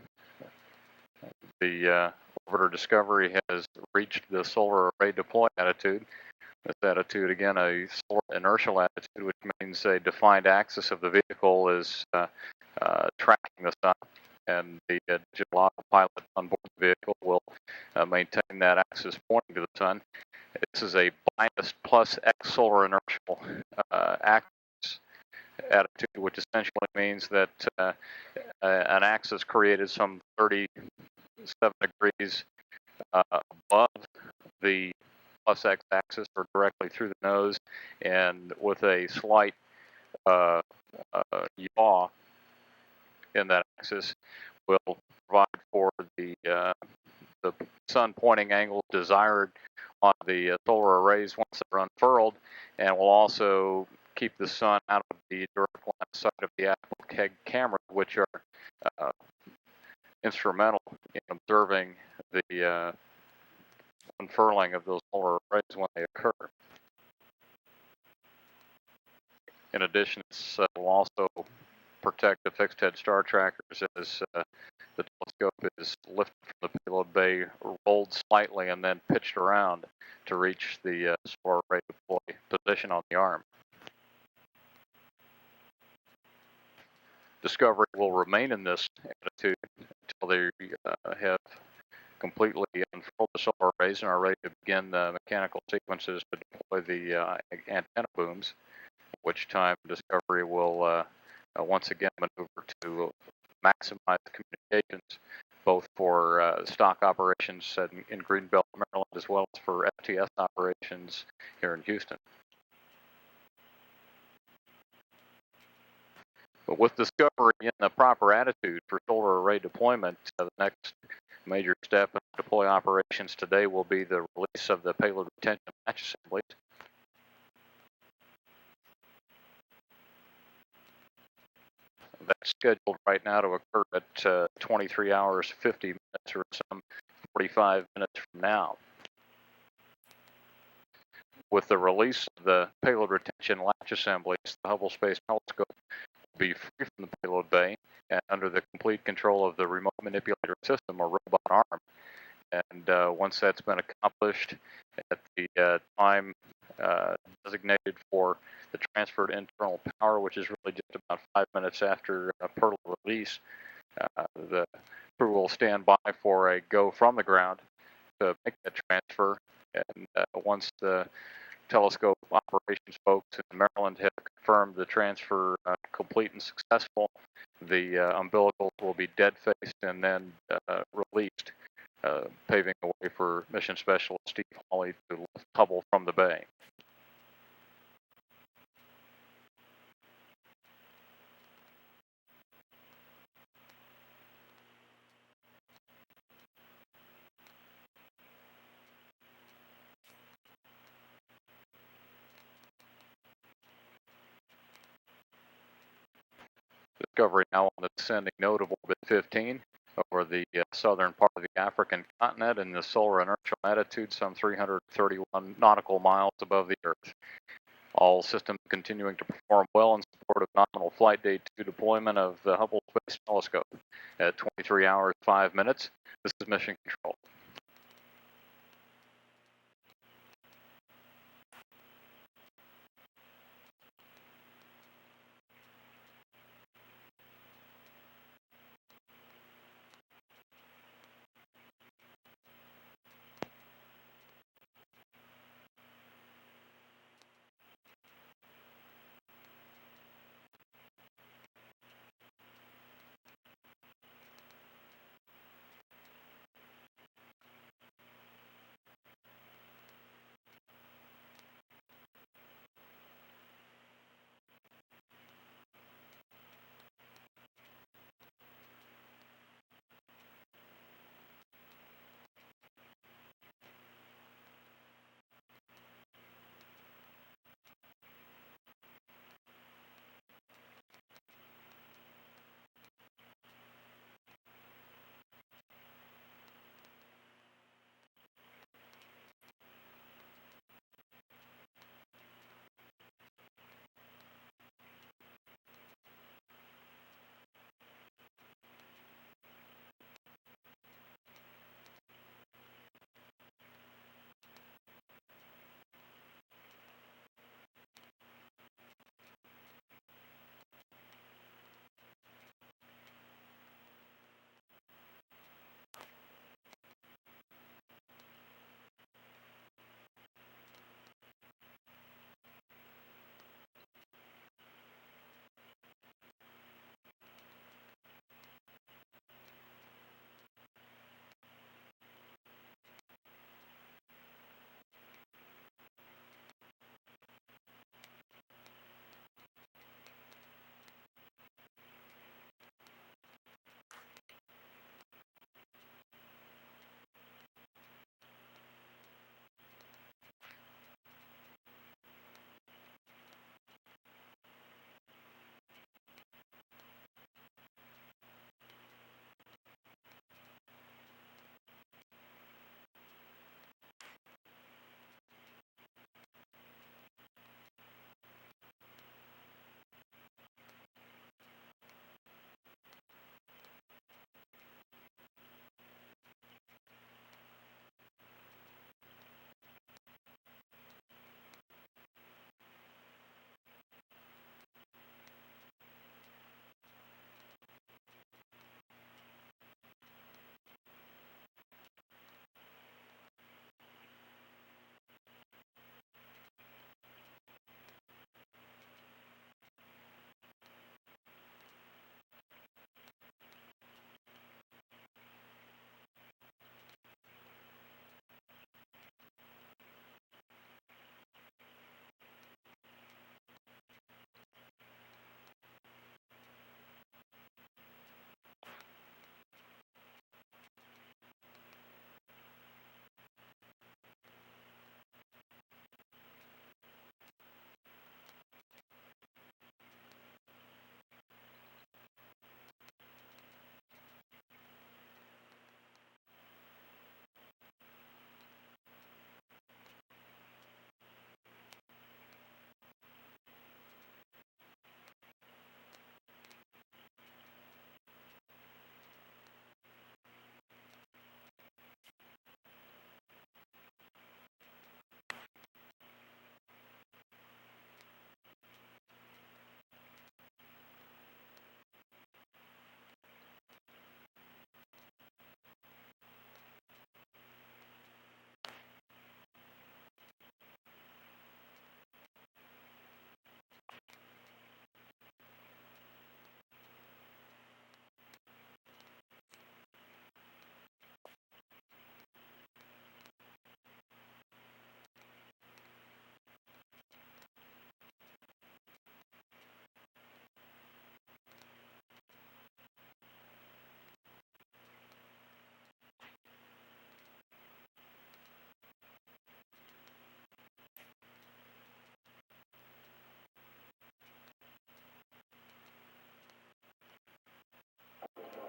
The orbiter Discovery has reached the solar array deploy attitude. This attitude, again, a solar inertial attitude, which means a defined axis of the vehicle is tracking the sun, and the digital autopilot on board the vehicle will maintain that axis pointing to the sun. This is a biased plus X solar inertial axis attitude, which essentially means that an axis created some 37 degrees above the plus X axis or directly through the nose, and with a slight yaw in that axis will provide for the sun pointing angle desired on the solar arrays once they're unfurled, and will also keep the sun out of the direct line of sight of the Apple KEG cameras, which are instrumental in observing the unfurling of those solar arrays when they occur. In addition, this will also protect the fixed head star trackers as the telescope is lifted from the payload bay, rolled slightly, and then pitched around to reach the solar array deploy position on the arm. Discovery will remain in this attitude until they have completely unfurled the solar arrays and are ready to begin the mechanical sequences to deploy the antenna booms, at which time Discovery will once again maneuver to maximize communications, both for stock operations in Greenbelt, Maryland, as well as for STS operations here in Houston. But with Discovery in the proper attitude for solar array deployment, the next major step in deploy operations today will be the release of the payload retention latch assemblies. That's scheduled right now to occur at 23 hours 50 minutes, or some 45 minutes from now. With the release of the payload retention latch assemblies, the Hubble Space Telescope will be free from the payload bay and under the complete control of the remote manipulator system, or robot arm. And once that's been accomplished at the time designated for the transferred internal power, which is really just about 5 minutes after pearl release, the crew will stand by for a go from the ground to make that transfer. And once the telescope operations folks in Maryland have confirmed the transfer complete and successful, the umbilicals will be dead-faced and then released, paving the way for mission specialist Steve Hawley to lift Hubble from the bay. Discovery now on the descending node of orbit 15 over the southern part of the African continent in the solar inertial attitude, some 331 nautical miles above the Earth. All systems continuing to perform well in support of nominal flight day 2 deployment of the Hubble Space Telescope at 23 hours 5 minutes. This is Mission Control.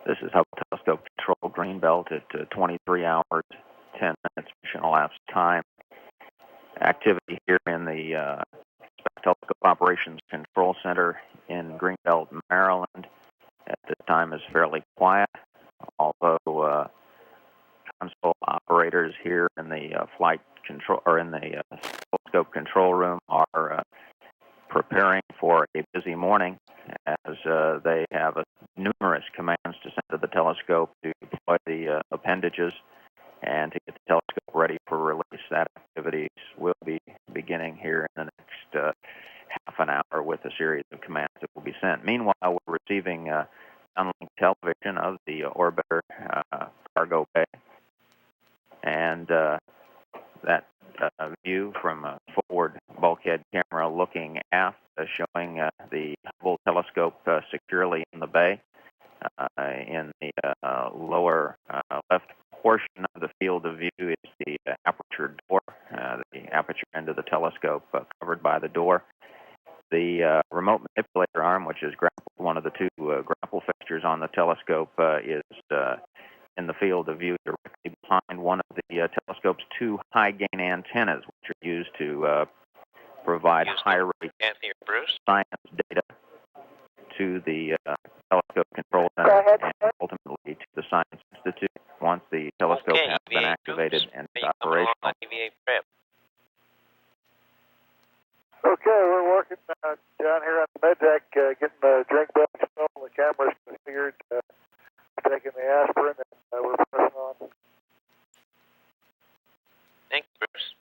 This is Hubble Telescope Control Greenbelt at 23 hours, 10 minutes mission elapsed time. Activity here in the Space Telescope Operations Control Center in Greenbelt, Maryland at this time is fairly quiet, although console operators here in the flight control or in the telescope control room are preparing for a busy morning as they have numerous commands to send to the telescope to deploy the appendages and to get the telescope ready for release. That activities will be beginning here in the next half an hour with a series of commands that will be sent. Meanwhile, we're receiving downlink television of the orbiter cargo bay, and that view from a forward bulkhead camera looking aft, showing the Hubble telescope securely in the bay. In the lower left portion of the field of view is the aperture door, the aperture end of the telescope covered by the door. The remote manipulator arm, which is one of the two grapple fixtures on the telescope, is in the field of view directly behind one of the telescope's two high-gain antennas, which are used to provide high-rate science data to the telescope control center and ultimately to the Science Institute once the telescope has been activated and is operational. Okay, we're working down here on the med deck, getting the drink bags filled, the camera's configured, taking the aspirin, and we're pressing on. Thanks, Bruce.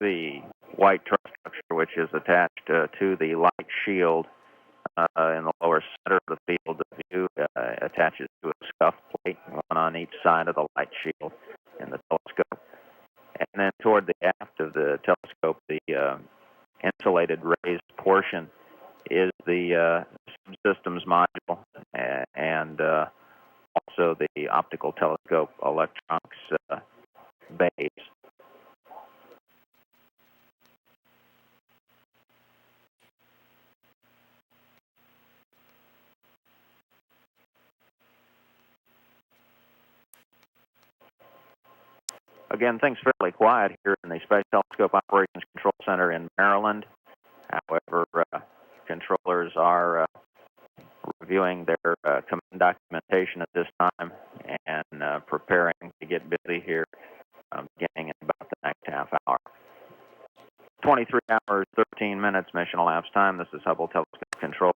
The white truss structure, which is attached to the light shield in the lower center of the field of view, attaches to a scuff plate, one on each side of the light shield in the telescope. And then toward the aft of the telescope, the insulated raised portion is the subsystems module and also the optical telescope electronics bays. Again, things fairly quiet here in the Space Telescope Operations Control Center in Maryland. However, controllers are reviewing their command documentation at this time and preparing to get busy here beginning in about the next half hour. 23 hours, 13 minutes mission elapsed time. This is Hubble Telescope Control